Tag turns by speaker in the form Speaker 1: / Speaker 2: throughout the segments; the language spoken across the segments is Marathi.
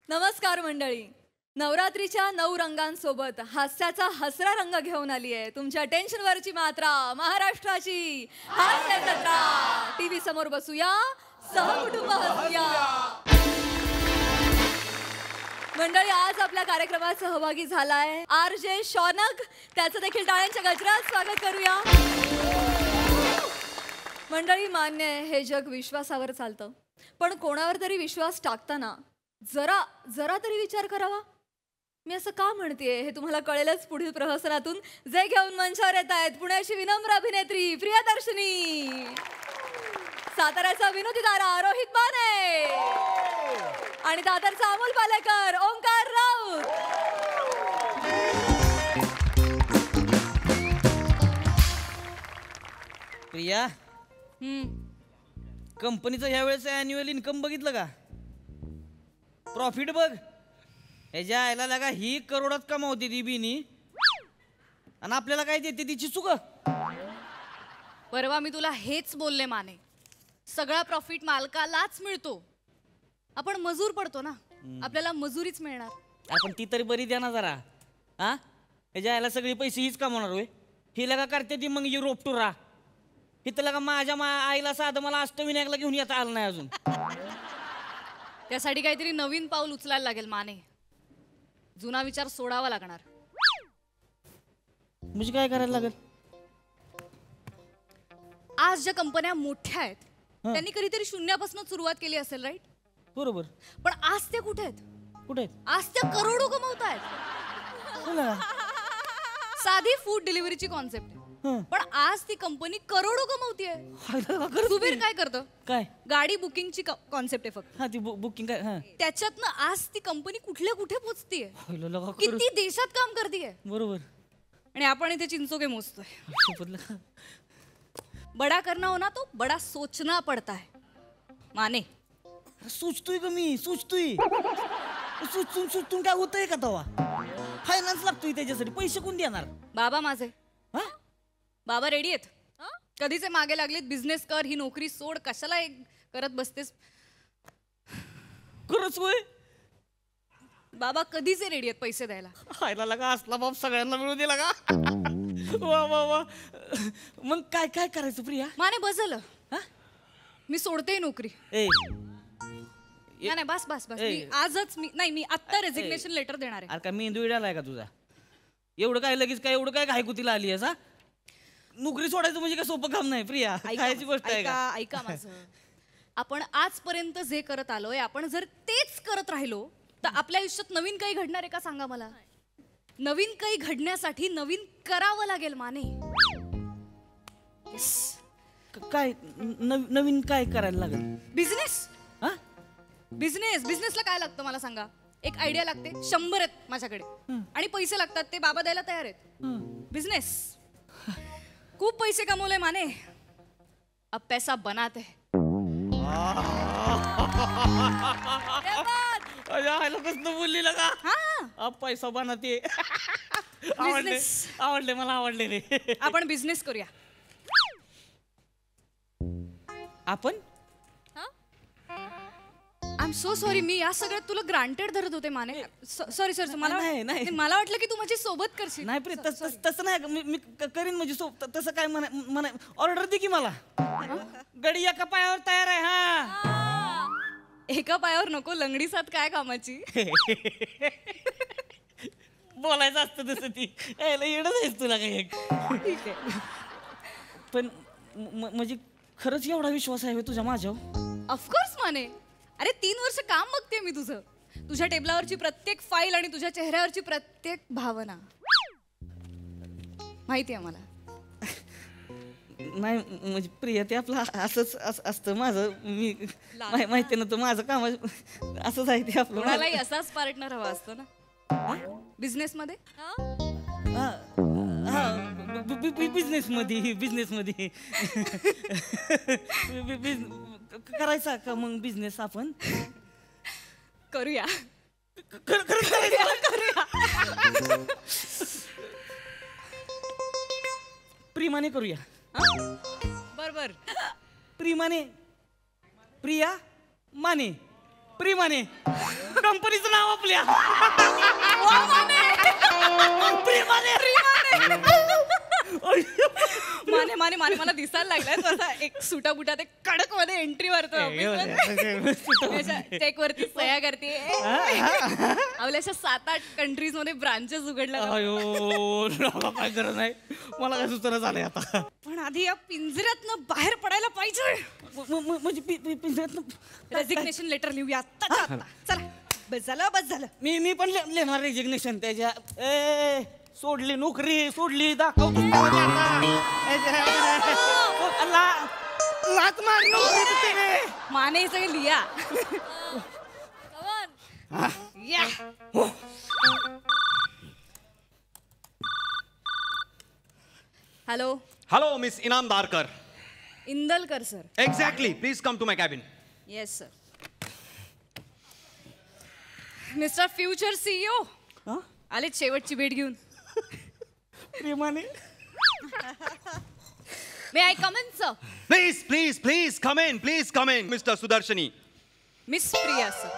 Speaker 1: नमस्कार मंडळी. नवरात्रीच्या 9 रंगांसोबत हास्याचा हसरा रंग घेऊन आली आहे तुमच्या टेन्शनवरची मात्रा, महाराष्ट्राची हास्य जत्रा. टीव्ही समोर बसूया, सहकुटुंब हसूया. मंडळी, आज आपल्या कार्यक्रमात सहभागी झालाय RJ शौनक. त्याचं देखील टाळ्यांच्या गजरात स्वागत करूया. मंडळी, मान्य आहे हे जग विश्वासावर चालतं, पण कोणावर तरी विश्वास टाकताना जरा तरी विचार करावा. मी असं का म्हणतेय हे तुम्हाला कळेलच पुढील प्रहसनातून, जे घेऊन मंचावर येत आहेत पुण्याची विनम्र अभिनेत्री प्रियदर्शनी, साताऱ्याचा विनोदी तारा रोहित बाने आणि दादरचा अमोल पालेकर ओंकार राऊत.
Speaker 2: प्रिया, कंपनीचं ह्या वेळेस अॅन्युअल इन्कम बघितलं का? प्रॉफिट बघ. ह्याच्या आयला लगा ही करोडात कमावते ती बिनी, आणि आपल्याला काय देते तिची चुक.
Speaker 3: परवा मी तुला हेच बोलले माने, सगळा प्रॉफिट मालकालाच मिळतो. आपण मजूर पडतो ना, आपल्याला मजुरीच मिळणार.
Speaker 2: आपण ती तरी बरी द्या ना जरा. हा, ह्याच्या आयला सगळे पैसे हीच कमावणार होय. ही लगा करते ती मग युरोप टुरा. इथं लगा माझ्या आईला साधं मला अष्टविनायकला घेऊन येता आलं नाही अजून.
Speaker 3: त्यासाठी काहीतरी नवीन पाऊल उचलायला लागेल माने. जुना विचार सोडावा लागणार.
Speaker 2: म्हणजे काय करायला लागेल?
Speaker 3: आज ज्या कंपन्या मोठ्या आहेत त्यांनी कधीतरी शून्यापासून सुरुवात केली असेल, राईट?
Speaker 2: बरोबर.
Speaker 3: पण आज ते कुठे आहेत?
Speaker 2: कुठे आहेत?
Speaker 3: आज त्या करोडो कमवतायत. साधी फूड डिलिव्हरीची कॉन्सेप्ट आहे, पण आज ती कंपनी करोडो कमवतीये. सुबीर काय करतं?
Speaker 2: काय?
Speaker 3: गाडी बुकिंगची कॉन्सेप्ट आहे फक्त.
Speaker 2: हा, ती बुकिंग काय?
Speaker 3: त्याच्यातनं आज ती कंपनी कुठल्या कुठे पोहोचतीये,
Speaker 2: लगा
Speaker 3: किती देशात काम करतीये.
Speaker 2: बरोबर.
Speaker 3: आणि आपण इथे चिंचोके मोजतोय. बडा करना हो ना तो बडा सोचना पडता है माने.
Speaker 2: सुचतोय का मी? सुचतोय. सुचतून काय होतंय का तवा? फायनान्स लागतोय त्याच्यासाठी. पैसे कोण देणार?
Speaker 3: बाबा माझे. बाबा रेडी आहेत. कधीचे मागे लागलेत, बिझनेस कर, ही नोकरी सोड, कशाला करत बसतेस.
Speaker 2: खरंच होय?
Speaker 3: बाबा कधीचे रेडी आहेत पैसे द्यायला.
Speaker 2: खायला लागा असला बाप सगळ्यांना मिळू दे लागा. वा वा वा. मग काय काय करायचं प्रिया?
Speaker 3: माने बस झालं. मी सोडते नोकरी. नाही बस बस बस. मी आजच मी आत्ता रेजिग्नेशन लेटर देणार आहे.
Speaker 2: अरे काय मेंदू इडालाय का तुझा? एवढं काय लगेच काय एवढं काय घायकुतीला आली आहेस? नोकरी सोडायचं म्हणजे काय सोपं काम नाही प्रिया. खायची गोष्ट आहे का?
Speaker 3: ऐका माझं. आपण आजपर्यंत जे करत आलोय, आपण जर तेच करत राहिलो तर आपल्या आयुष्यात नवीन काही घडणार आहे का? सांगा मला. नवीन काही घडण्यासाठी नवीन करावं लागेल माने.
Speaker 2: काय नवीन काय करायला लागेल?
Speaker 3: बिझनेस. बिझनेसला काय लागतं मला सांगा? एक आयडिया लागते, 100 आहेत माझ्याकडे, आणि पैसे लागतात, ते बाबा द्यायला तयार आहेत. बिझनेस. खूप पैसे कमवले माने, अब पैसा बनाते.
Speaker 2: बोलली लगा. अब पैसा बनाते. आवडले मला, आवडले रे.
Speaker 3: आपण बिझनेस करूया.
Speaker 2: आपण?
Speaker 3: आय एम सो सॉरी, मी या सगळ्यात तुला ग्रांटेड धरत होते माने. सॉरी सर, मला वाटलं की तू माझी सोबत करशील.
Speaker 2: नाही प्रिय, तसं नाही. मी करीन म्हणजे तसं काय म्हणा. ऑर्डर दे की मला. गडी एका पायावर तयार आहे. हा,
Speaker 3: एका पायावर नको, लंगडी साथ काय कामाची.
Speaker 2: बोलायचं असतं तसं. ती येडच आहेस तुला काय.
Speaker 3: ठीक आहे.
Speaker 2: पण म्हणजे खरंच एवढा विश्वास आहे तुझ्या माझ्यावर?
Speaker 3: ऑफकोर्स माने. अरे 3 वर्ष काम बघते मी तुझं. तुझ्या टेबलावरची प्रत्येक फाईल आणि तुझ्या चेहऱ्यावरची प्रत्येक भावना माहिती आहे मला.
Speaker 2: नाही म्हणजे प्रिया, ते आपलं असंच असतं माझं. मी माहिती ना, तर माझं काम असंच आहे ते आपलं.
Speaker 3: कोणालाही असाच पार्टनर हवा असतो ना बिझनेस मध्ये.
Speaker 2: बिझनेसमध्ये करायचा का मग बिझनेस? आपण
Speaker 3: करूया.
Speaker 2: प्रेमाने करूया.
Speaker 3: बरोबर.
Speaker 2: प्रेमाने. प्रिया माने. प्रेमाने कंपनीचं नाव आपल्या प्रेमाने
Speaker 3: माने माने माने मला दिसायला लागलाय तो असा एक सुटा बुटात एक कडक मध्ये एंट्री मारतो चेक वरती सह्या करते आपल्या अशा 7-8 कंट्रीज मध्ये ब्रांचेस उघडल्या
Speaker 2: अयो काय गरज नाही मला काय सुचना झालंय आता
Speaker 3: पण आधी या पिंजऱ्यातनं बाहेर पडायला पाहिजे
Speaker 2: म्हणजे पिंजऱ्यातनं
Speaker 3: रेझिग्नेशन लेटर लिहूया आत्ताच्या आत्ता चला बस झालं
Speaker 2: मी पण लिहिणार रेजिग्नेशन त्याच्या ए सोडली नोकरी सोडली दाखवतो लात मार नोकरी
Speaker 3: माने हे सगळे लिहा या hello
Speaker 4: Hello, Miss Inamdarkar.
Speaker 3: Indalkar sir
Speaker 4: Exactly. Please come to my cabin.
Speaker 3: Yes sir mister future CEO आले शेवटची भेट घेऊन
Speaker 2: प्रेमाने
Speaker 3: may I come in sir
Speaker 4: Please come in. Please come in, Mr. Sudarshani.
Speaker 3: Miss Priya sir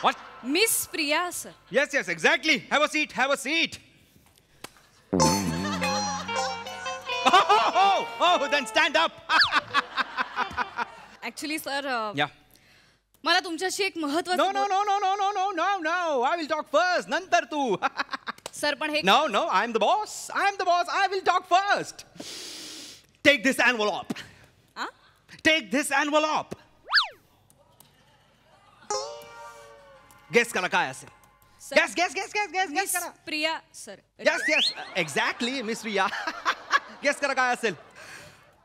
Speaker 4: What?
Speaker 3: Miss Priya sir
Speaker 4: Yes, exactly. Have a seat. Oh, then stand up.
Speaker 3: Actually sir
Speaker 4: Yeah.
Speaker 3: मला तुमच्याशी एक महत्वाचं
Speaker 4: No. I will talk first. Nantar tu.
Speaker 3: Sir पण हे
Speaker 4: No. I'm the boss. I will talk first. Take this envelope.
Speaker 3: A?
Speaker 4: Take this envelope. Guess करा काय असेल.
Speaker 3: Sir.
Speaker 4: Guess
Speaker 3: मिस
Speaker 4: करा.
Speaker 3: Priya sir
Speaker 4: Yes. Exactly, Miss Riya. Guess करा काय असेल.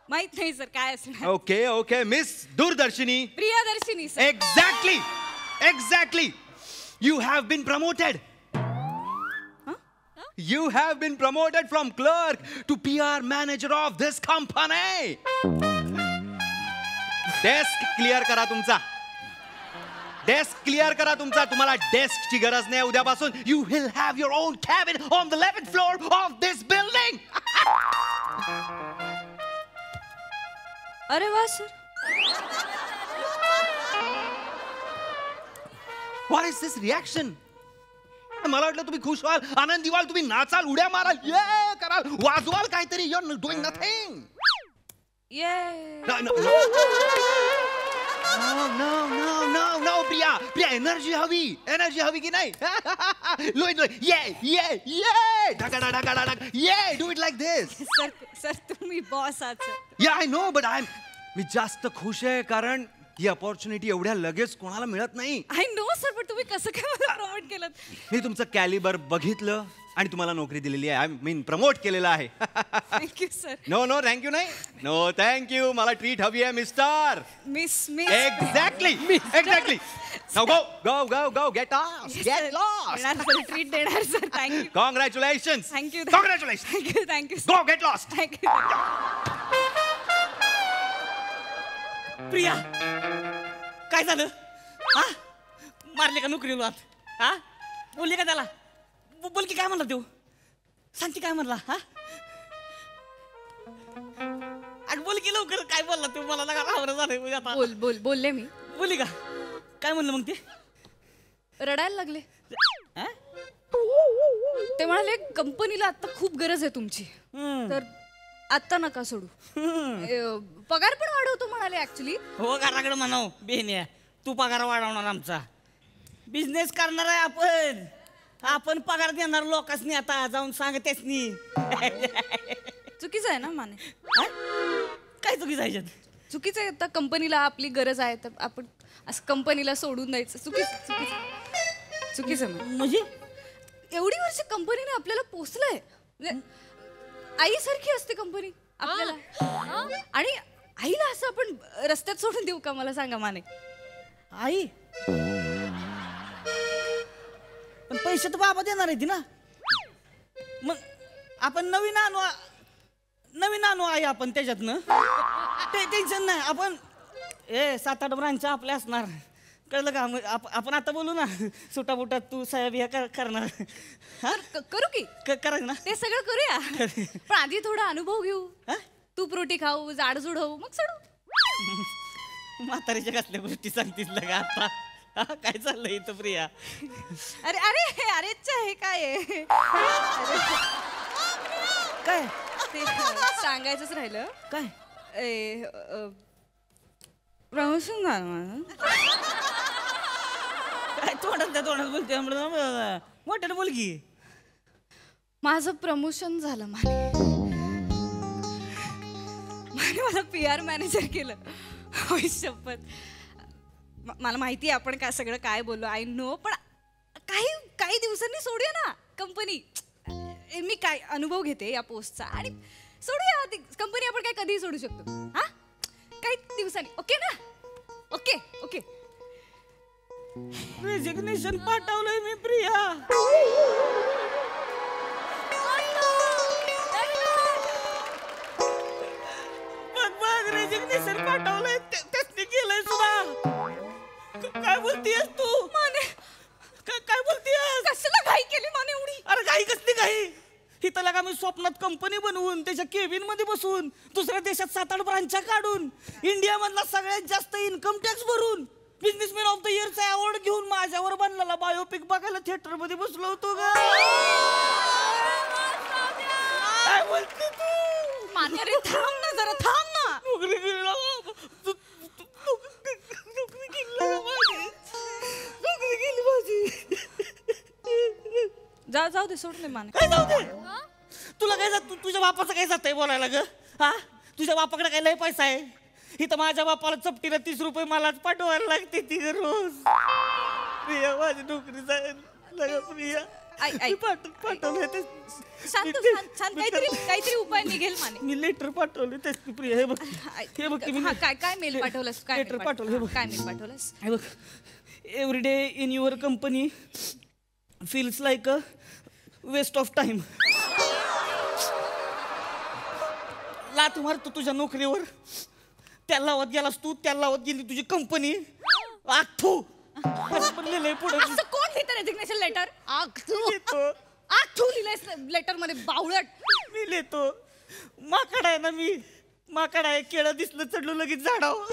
Speaker 3: माहित नाही सर काय असणार
Speaker 4: Okay. Miss Durdarshini.
Speaker 3: Priyadarshini sir
Speaker 4: Exactly. You have been promoted. You have been promoted from clerk to PR manager of this company. Desk clear करा तुमचा. तुम्हाला डेस्कची गरज नाही उद्यापासून. You will have your own cabin on the 11th floor of this building.
Speaker 3: अरे वा sir
Speaker 4: What is this reaction? मला वाटलं तुम्ही खुश व्हाल, आनंदी व्हाल, तुम्ही नाचाल, उड्या माराल, ये कराल, वाजवाल काहीतरी. You're doing nothing.
Speaker 3: ये
Speaker 4: No, प्रिया एनर्जी हवी की नाही? लोय ये ढगा ये do it like this.
Speaker 3: Sir तुम्ही बॉस आहात सर
Speaker 4: या आय नो बट मी जास्त खुश आहे कारण ही अपॉर्च्युनिटी एवढ्या लगेच कोणाला मिळत नाही.
Speaker 3: आय नो सर पण तुम्ही कसं काय मला प्रमोट केलं
Speaker 4: मी तुमचं कॅलिबर बघितलं आणि तुम्हाला नोकरी दिलेली आहे. आय मीन प्रमोट केलेलं आहे.
Speaker 3: थँक्यू सर
Speaker 4: नो थँक्यू नाही. No thank you. मला ट्रीट हवी आहे mister.
Speaker 3: Miss
Speaker 4: Exactly. Now go. Get lost.
Speaker 3: Treat देणार sir thank you
Speaker 4: Congratulations.
Speaker 3: Thank you
Speaker 4: Congratulations.
Speaker 3: Thank you
Speaker 4: Go get lost.
Speaker 3: Thank you
Speaker 2: Priya काय झालं हा मारले का नोकरीला हा बोलली का त्याला बोल की काय म्हणला तू सांगते काय म्हणला हा अग बोल की लवकर काय बोलला तू मला लगा रावरं झालंय आता
Speaker 3: बोलले मी
Speaker 2: बोलली का काय म्हणलं मग ते
Speaker 3: रडायला लागले
Speaker 2: हा?
Speaker 3: ते म्हणाले कंपनीला आता खूप गरज आहे तुमची तर आता नका सोडू पगार पण वाढवतो म्हणाले ऍक्च्युली
Speaker 2: हो घराकडे म्हणाव बेहन्या तू पगार वाढवणार आमचा बिझनेस करणार आहे आपण पगार देणार लोकांनी आता जाऊन सांगतेच नी
Speaker 3: चुकीचं आहे ना माने
Speaker 2: हा? काय चुकीचं आहे याच्यात?
Speaker 3: चुकीचं आहे आता कंपनीला आपली गरज आहे तर आपण असं कंपनीला सोडून द्यायचं चुकीचं
Speaker 2: म्हणजे
Speaker 3: एवढी वर्ष कंपनीने आपल्याला पोचलंय म्हणजे आईसारखी असते कंपनी आपल्याला आणि आईला असं आपण रस्त्यात सोडून देऊ का मला सांगा माने
Speaker 2: आई पण पैसे तर बाबा देणार आहे ना मग आपण नवीन आणू आई आपण त्याच्यातनं ते टेन्शन नाही आपण 7-8 ब्रांच आपल्या असणार कळलं का मग आपण आता बोलू ना सुटाबुटात तू साहेब ह्या करणार
Speaker 3: करू की
Speaker 2: करायचं ना
Speaker 3: ते सगळं करूया पण आधी थोडा अनुभव घेऊ तूप रोटी खाऊ जाडजूड होऊ मग सोडू
Speaker 2: म्हातारीच्या कसल्या गोष्टी सांगतीस लगा आता हा, काय चाललंय इथं प्रिया?
Speaker 3: अरे अरे अरेच्या हे काय आहे?
Speaker 2: काय
Speaker 3: ते सांगायचंच राहिलं.
Speaker 2: काय
Speaker 3: प्रमोशन झालं माझं.
Speaker 2: काय तोंडात बोलते मोठ्यानं बोल की.
Speaker 3: माझं प्रमोशन झालं माने. मला PR मॅनेजर केलं. होय शपथ. मला माहिती आहे आपण काय सगळं काय बोललो, आय नो, पण काही दिवसांनी सोडूया ना कंपनी. मी काय अनुभव घेते या पोस्टचा आणि सोडूया कंपनी. आपण काय कधीही सोडू शकतो. हा काही दिवसांनी. ओके ना? Okay okay.
Speaker 2: रेजिग्नेशन पाठवलंय मी प्रिया. बघ रेजिग्नेशन पाठवलंय त्याने केलंय सुद्धा. काय बोलतीयस तू?
Speaker 3: माने
Speaker 2: काय बोलतीयस?
Speaker 3: कसला घाई केली माने एवढी?
Speaker 2: अरे घाई कसली घाई? इथं लगा मी स्वप्नात कंपनी बनवून त्याच्या केबिन मध्ये बसून दुसऱ्या देशात 7-8 ब्रांचा काढून इंडिया मधला सगळ्यात जास्त इन्कम टॅक्स भरून बिझनेसमॅन ऑफ द इयरचा अवॉर्ड घेऊन माझ्यावर बनलेला बायोपिक बघायला थिएटर मध्ये बसलो होतो ग. काय बोलते तू?
Speaker 3: माने रे थांब ना जरा, थांब ना.
Speaker 2: नोकरी गेली माझी.
Speaker 3: जाऊ दे, सोड दे माने.
Speaker 2: काय जाऊ दे? तुला काय जात? तुझ्या बापाचं काय जात आहे बोलायला ग? हा तुझ्या बापाकडे काय लय पैसा आहे? इथं माझ्या बापाला चपटीला 30 रुपये मलाच पाठवायला लागते ती रोज. प्रिया माझी नोकरी जायला प्रिया. पाठवलं ते
Speaker 3: शांत काहीतरी उपाय निघेल माने.
Speaker 2: मी लेटर पाठवले तेच प्रिया. हे बघ हे बघ मी
Speaker 3: काय मेल पाठवलंस? काय
Speaker 2: लेटर पाठवलं. हे बघ
Speaker 3: काय मेल पाठवलंस?
Speaker 2: हे बघ. Every day in your company feels like a waste of time. लात मारतो तुझ्या नोकरीवर. त्याला लावत गेलास तू, त्याला लावत गेली तुझी कंपनी. आखू असं लिहिलंय पुढे.
Speaker 3: असं कोण लिहितं रेजिग्नेशन लेटर? आखू लिहिलंयस लेटर मध्ये बावळट.
Speaker 2: मी लिहितो. माकड आहे ना मी. माकड आहे. केळं दिसलं चढलो लगेच झाडावर.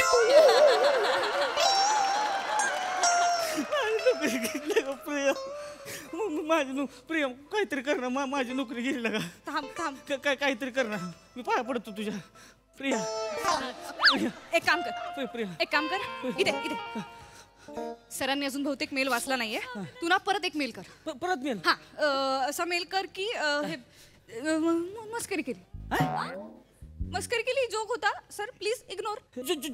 Speaker 2: प्रिया माझी प्रिया काहीतरी कर ना. माझी नोकरी गेली लगा.
Speaker 3: थांब
Speaker 2: काहीतरी कर ना. मी पाया पडतो तुझ्या प्रिया.
Speaker 3: एक काम कर इथे सरांनी अजून बहुतेक मेल वाचला नाहीये. तू ना परत एक मेल कर.
Speaker 2: परत मेल?
Speaker 3: हा असा मेल कर की हे मस्करी केली, जोक होता सर, प्लीज इग्नोर.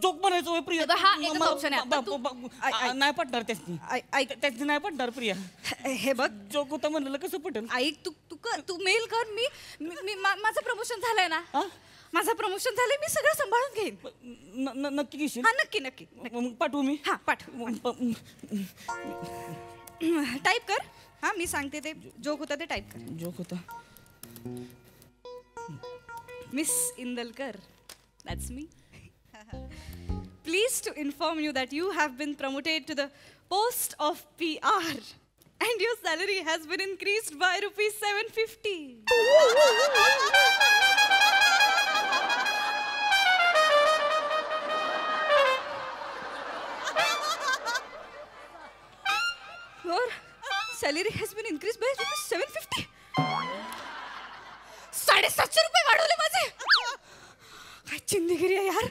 Speaker 2: जोक म्हणायचो प्रिया.
Speaker 3: हा एकच ऑप्शन आहे.
Speaker 2: नाही पटणार त्याची नाही पटणार प्रिया.
Speaker 3: हे बघ
Speaker 2: जोक होता म्हणलं कसं पटेल?
Speaker 3: ऐक तू मेल कर. मी माझं प्रमोशन झालंय ना. माझं प्रमोशन झालंय. मी सगळं सांभाळून घेईन.
Speaker 2: नक्की घेशील?
Speaker 3: हा नक्की.
Speaker 2: पाठवू मी? हा
Speaker 3: पाठव. टाईप कर. हा मी सांगते ते जोक होता ते टाईप कर.
Speaker 2: जोक होता.
Speaker 3: Miss Indalkar, that's me. Pleased to inform you that you have been promoted to the post of PR and your salary has been increased by rupees 750. Your salary has been increased by rupees 750. 750 रुपये वाढवले माझे. काय चिंदगिरी आहे यार.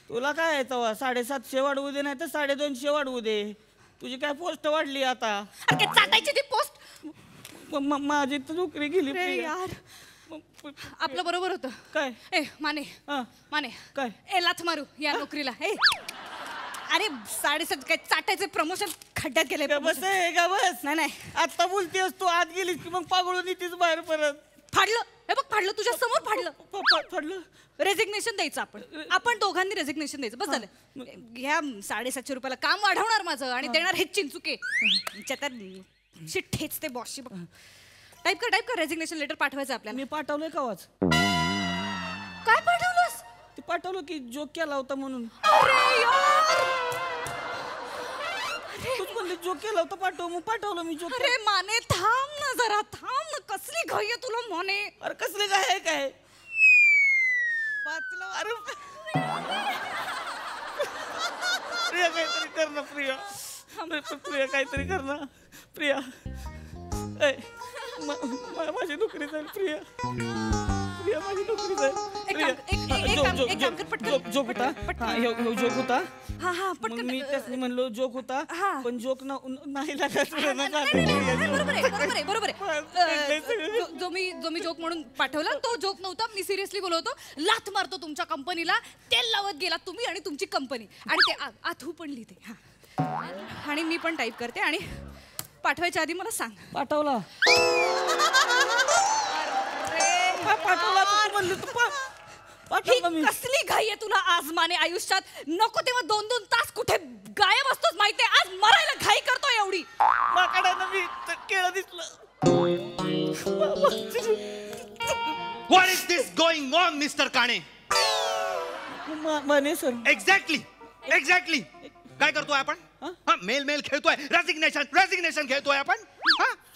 Speaker 2: तुला काय आहे तेव्हा? 750 वाढवू दे नाही तर 250 वाढवू दे. तुझी काय पोस्ट वाढली आता?
Speaker 3: अरे चाटायची ती पोस्ट.
Speaker 2: माझी तर नोकरी गेली
Speaker 3: रे यार. आपलं बरोबर होतं.
Speaker 2: काय?
Speaker 3: ए माने
Speaker 2: काय?
Speaker 3: ए लाथ मारू या नोकरीला. ए अरे 7.5 काय चाटायचे प्रमोशन खड्ड्यात गेले.
Speaker 2: बस
Speaker 3: नाही
Speaker 2: आता बोलतेस तू. आत गेलीस की मग पागळून येतेस बाहेर परत.
Speaker 3: फाडलं. हे बघ फाडलं तुझ्या समोर
Speaker 2: फाडलं.
Speaker 3: रेजिग्नेशन द्यायचं आपण दोघांनी रेजिग्नेशन द्यायचं. बस झालं. ह्या 750 रुपयाला काम वाढवणार माझं आणि देणार हे चिंचुके. ठेचते बॉसशी. बघ टाईप कर रेजिग्नेशन लेटर पाठवायचं आपल्याला.
Speaker 2: मी पाठवलंय का वाच?
Speaker 3: काय पाठवलंस?
Speaker 2: ते पाठवलं की जोक केला होता म्हणून.
Speaker 3: अरे यार.
Speaker 2: तूच म्हणली जोक केला होता पाठव. मग पाठवलं मी जोक.
Speaker 3: अरे माने थांब ना जरा. थांब ना. कसली घाई आहे तुला माने?
Speaker 2: अरे कसले काय वाचलं? अरे प्रिया काहीतरी कर ना प्रिया. प्रिया काहीतरी कर ना प्रिया. ए, माझी नोकरी जाईल प्रिया. प्रिया माझी नोकरी जाईल. जोक होता. जोक होता. मग मी त्यासनी म्हणलो जोक होता पण जोक नाही
Speaker 3: बरोबर आहे. जो मी जोक म्हणून पाठवला तो जोक नव्हता. मी सिरियसली बोलवतो. लाथ मारतो तुमच्या कंपनीला. तेल लावत गेला तुम्ही आणि तुमची कंपनी. आणि ते आथू पण लिहिते. आणि मी पण टाईप करते. आणि पाठवायच्या आधी मला सांग.
Speaker 2: पाठवला.
Speaker 3: कसली घाई आहे तुला आज माने आयुष्यात. नको तेव्हा 2-2 तास कुठे गायब असतोस माहितीये. आज मरायला घाई करतो एवढी.
Speaker 2: मी केळं दिसलं.
Speaker 4: What is this going on, Mr. Kane?
Speaker 2: Mane sir.
Speaker 4: Exactly काय करतोय आपण? मेल खेळतोय. रेजिग्नेशन खेळतोय आपण.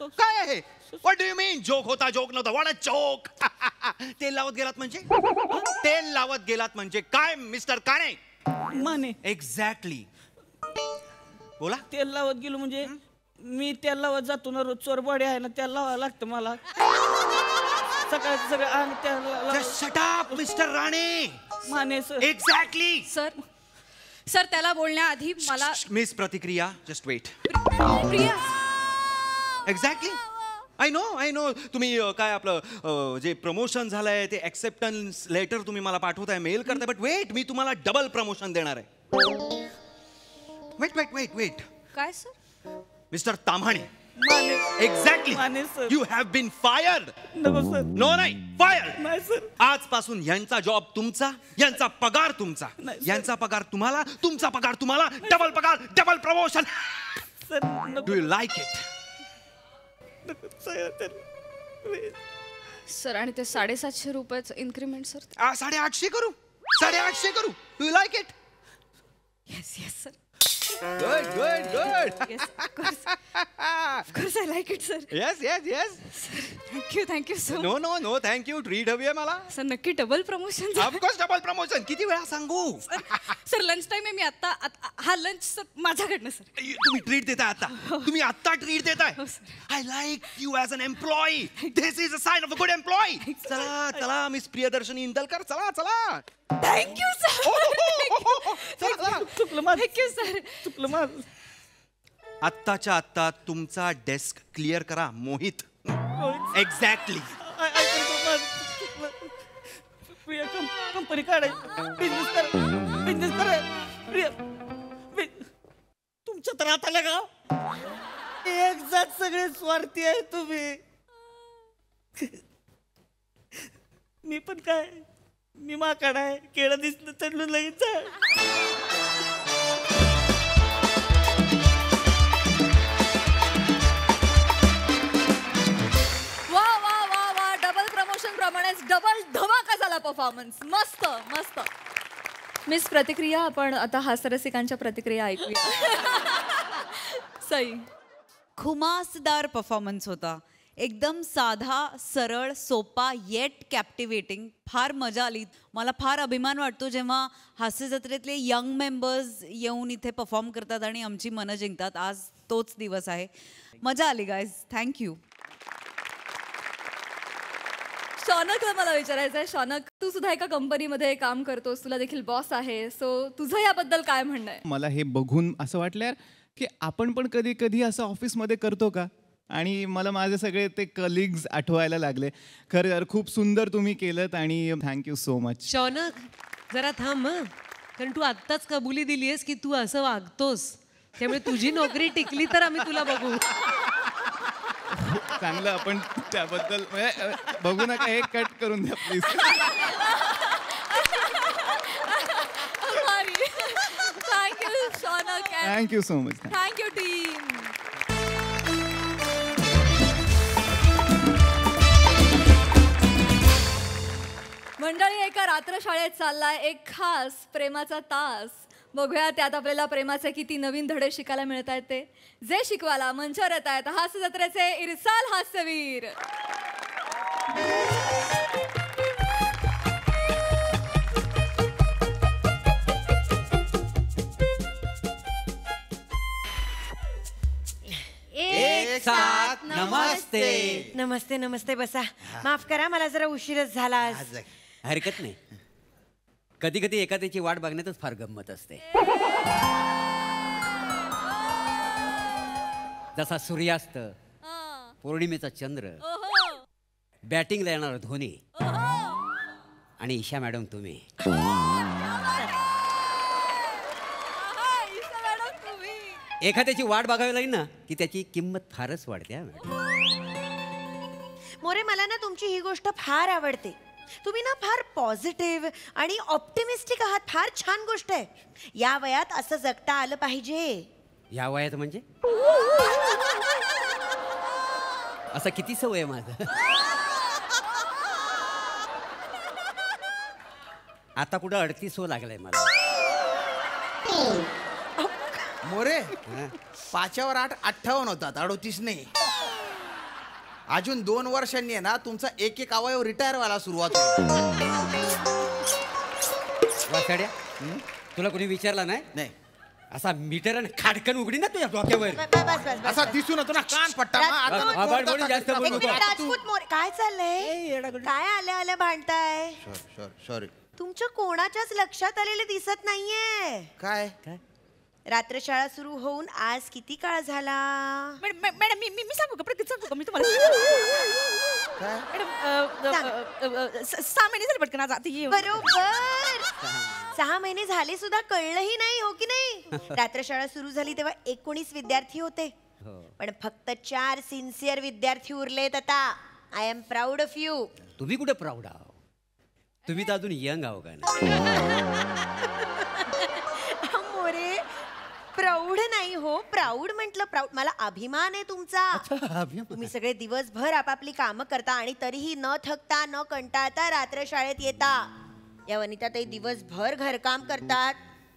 Speaker 4: काय आहे? What do you mean? Joke होता जोक नव्हता. What a joke. तेल लावत गेलात म्हणजे काय मिस्टर काणे?
Speaker 2: माने
Speaker 4: एक्झॅक्टली बोला.
Speaker 2: तेल लावत गेलो म्हणजे मी तेल लावत जातो ना रोज. चोरबॉडी आहे ना तेल लावायला लागतं मला. सगळं आणि तेल.
Speaker 4: Shut up mister Rane.
Speaker 2: Mane sir.
Speaker 4: Exactly
Speaker 3: sir त्याला बोलण्याआधी मला
Speaker 4: मिस प्रतिक्रिया just wait.
Speaker 3: Priya
Speaker 4: exactly I know तुम्ही काय आपलं जे प्रमोशन झालंय ते ऍक्सेप्टन्स लेटर तुम्ही मला पाठवताय मेल करताय. बट वेट मी तुम्हाला डबल प्रमोशन देणार आहे. वेट
Speaker 3: काय sir?
Speaker 4: Mister Tamhane.
Speaker 2: Mane.
Speaker 4: Exactly
Speaker 2: Mane sir.
Speaker 4: You have been fired.
Speaker 2: नको सर.
Speaker 4: नो नाही फायर्ड.
Speaker 2: नाही सर.
Speaker 4: आजपासून यांचा जॉब तुमचा, यांचा पगार तुमचा. यांचा पगार तुम्हाला, तुमचा पगार तुम्हाला. डबल पगार double promotion.
Speaker 2: Sir
Speaker 4: do you like it?
Speaker 3: Sir आणि ते 750 रुपयाचं इन्क्रीमेंट सर.
Speaker 4: 850 करू. 850 करू. Do you like it?
Speaker 3: Yes sir.
Speaker 4: Good.
Speaker 3: Yes, of course I like it, sir.
Speaker 4: Yes.
Speaker 3: Thank you so much.
Speaker 4: No, thank you. Treat हवी आहे मला.
Speaker 3: सर नक्की double promotion.
Speaker 4: Of course double promotion. किती वेळा सांगू?
Speaker 3: सर लंच टाइम आहे. मी आता हा लंच सर माझ्याकडनं सर.
Speaker 4: तुम्ही ट्रीट देताय आता. तुम्ही आता ट्रीट देताय. I like you as an employee. This is a sign of a good employee. चला मिस प्रियदर्शनी इंदलकर. चला.
Speaker 3: Thank you sir. Thank you sir.
Speaker 2: चुकलं माझं.
Speaker 4: आत्ताच्या आत्ता तुमचा डेस्क क्लिअर करा मोहित. एक्झॅक्टली.
Speaker 2: प्रिया कंपनी काढायची. बिझनेस करा. प्रिया तुमच्या तर आता का एक जात सगळे स्वार्थी आहे तुम्ही. मी पण काय मी माकड आहे. केळं दिसलं चढलं लगेच.
Speaker 1: वा डबल प्रमोशन प्रमाणेच डबल धमाका झाला परफॉर्मन्स. मस्त. मिस प्रतिक्रिया आपण आता हास्यरसिकांच्या प्रतिक्रिया ऐकूया. सई.
Speaker 5: खुमासदार परफॉर्मन्स होता. एकदम साधा सरळ सोपा येट कॅप्टिवेटिंग. फार मजा आली. मला फार अभिमान वाटतो जेव्हा हास्य जत्रेतले यंग मेंबर्स येऊन इथे परफॉर्म करतात आणि आमची मनं जिंकतात. आज तोच दिवस आहे. मजा आली गाईज. थँक्यू.
Speaker 1: शौनकला मला विचारायचं आहे. शौनक तू सुद्धा एका कंपनीमध्ये काम करतोस. तुला देखील बॉस आहे. सो तुझं याबद्दल काय म्हणणं आहे?
Speaker 6: मला हे बघून असं वाटलं यार की आपण पण कधी कधी असं ऑफिसमध्ये करतो का. आणि मला माझे सगळे ते कलिग्स आठवायला लागले. खरं खूप सुंदर तुम्ही केलं आणि थँक्यू सो मच.
Speaker 7: शौनक जरा थांब. कारण तू आत्ताच कबुली दिली आहेस की तू असं वागतोस. त्यामुळे तुझी नोकरी टिकली तर आम्ही तुला बघू.
Speaker 6: चांगलं आपण त्याबद्दल बघू नका. हे कट करून द्या please.
Speaker 1: Thank you Shaunak.
Speaker 6: Thank you so much.
Speaker 1: Thank you team. मंडळी एका रात्रशाळेत चाललाय एक खास प्रेमाचा तास. बघूया त्यात आपल्याला प्रेमाचे किती नवीन धडे शिकायला मिळत आहेत ते. जे शिकवायला मंचावर येत आहेत हास्य जत्रेचे इरसाल हास्यवीर.
Speaker 8: साथ नमस्ते.
Speaker 9: नमस्ते नमस्ते. बसा. माफ करा, मला जरा उशीरच झाला आज.
Speaker 8: हरकत नाही. कधी कधी एखाद्याची वाट बघण्यातच फार गंमत असते. जसा सूर्यास्त, पौर्णिमेचा चंद्र, बॅटिंगला येणार धोनी आणि ईशा मॅडम तुम्ही. एखाद्याची वाट बघावी लागली ना की त्याची किंमत फारच वाढते. हा मॅडम.
Speaker 9: मोरे, मला ना तुमची ही गोष्ट फार आवडते. तुम्ही ना फार पॉझिटिव्ह आणि ऑप्टिमिस्टिक आहात. फार छान गोष्ट आहे. या वयात असं जगता आलं पाहिजे.
Speaker 8: या वयात म्हणजे असं किती सवय आहे माझं. आता कुठं 38 लागलाय मला.
Speaker 10: मोरे, 5वर 8 58 होतात, 38 नाही. अजून 2 वर्षांनी आहे ना तुमचा एक अवयव रिटायर व्हायला सुरुवात होईल.
Speaker 8: वासाड्या, तुला कोणी विचारला नाही?
Speaker 10: नाही.
Speaker 8: असा मीटर आणि खाडकन उघडी ना तुझ्या डोक्यावर.
Speaker 10: असा दिसून येतो ना कान पट्टा.
Speaker 8: जास्त बोलू नको.
Speaker 9: राजपूत मोरे, काय चाललंय? काय आल्या आल्या भांडताय?
Speaker 10: सॉरी.
Speaker 9: तुमच्या कोणाच्याच लक्षात आलेले दिसत नाहीये.
Speaker 10: काय
Speaker 9: रात्र शाळा सुरू होऊन आज किती काळ झाला?
Speaker 2: मॅडम मी सांगू का? प्रगती सांगू का मी तुम्हाला? मॅडम 6 महिने झाले पटकन आज आता ये.
Speaker 9: बरोबर. 6 महिने झाले सुद्धा कळलंही नाही, हो की नाही? रात्र शाळा सुरू झाली तेव्हा 19 विद्यार्थी होते, पण फक्त 4 सिन्सिअर विद्यार्थी उरलेत आता. I am proud of you.
Speaker 8: तुम्ही कुठे प्राऊड आहो? तुम्ही तर अजून यंग आहो का?
Speaker 9: मोरे, प्राऊड नाही हो, प्राऊड म्हटलं. प्राऊड. मला अभिमान आहे तुमचा. तुम्ही सगळे दिवसभर आपापली कामं करता आणि तरीही न थकता न कंटाळता रात्र शाळेत येता. या वनिताताई दिवसभर घरकाम करतात,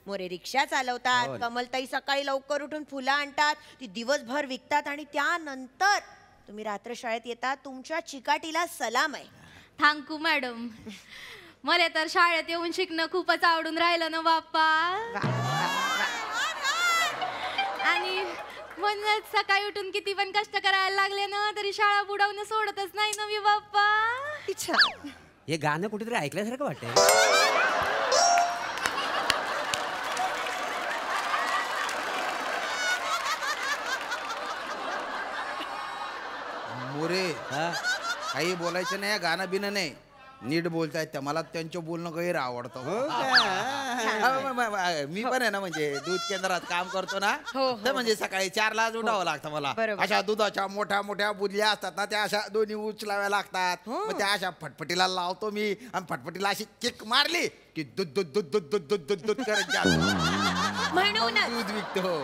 Speaker 9: मोरे रिक्षा चालवतात, कमलताई सकाळी लवकर उठून फुलं आणतात, ती दिवसभर विकतात आणि त्यानंतर तुम्ही रात्र शाळेत येता. तुमच्या चिकाटीला सलाम आहे.
Speaker 1: Thank you madam. मला तर शाळेत येऊन शिकणं खूपच आवडून राहिलं ना बाप्पा. आणि म्हणूनच सकाळी उठून किती पण कष्ट करायला लागले ना तरी शाळा बुडवणं सोडतच नाही ना मी बाप्पा.
Speaker 8: हे गाणं कुठेतरी ऐकल्यासारखं वाटतंय.
Speaker 10: मोरे, काही बोलायचं नाही, गाणं बिनं नाही, नीट बोलतायत त्या. मला त्यांचं बोलणं गैर आवडतं. मी पण आहे ना, म्हणजे दूध केंद्रात काम करतो ना, तर म्हणजे सकाळी 4ला उठावं लागतं मला. अशा दुधाच्या मोठ्या मोठ्या बुदल्या असतात ना, त्या अशा दोन्ही उचलाव्या लागतात. मग त्या अशा फटफटीला लावतो मी आणि फटफटीला अशी किक मारली की दूध दूध दूध दूध दूध दूध दूध दूध करत जातो. दूध विकतो.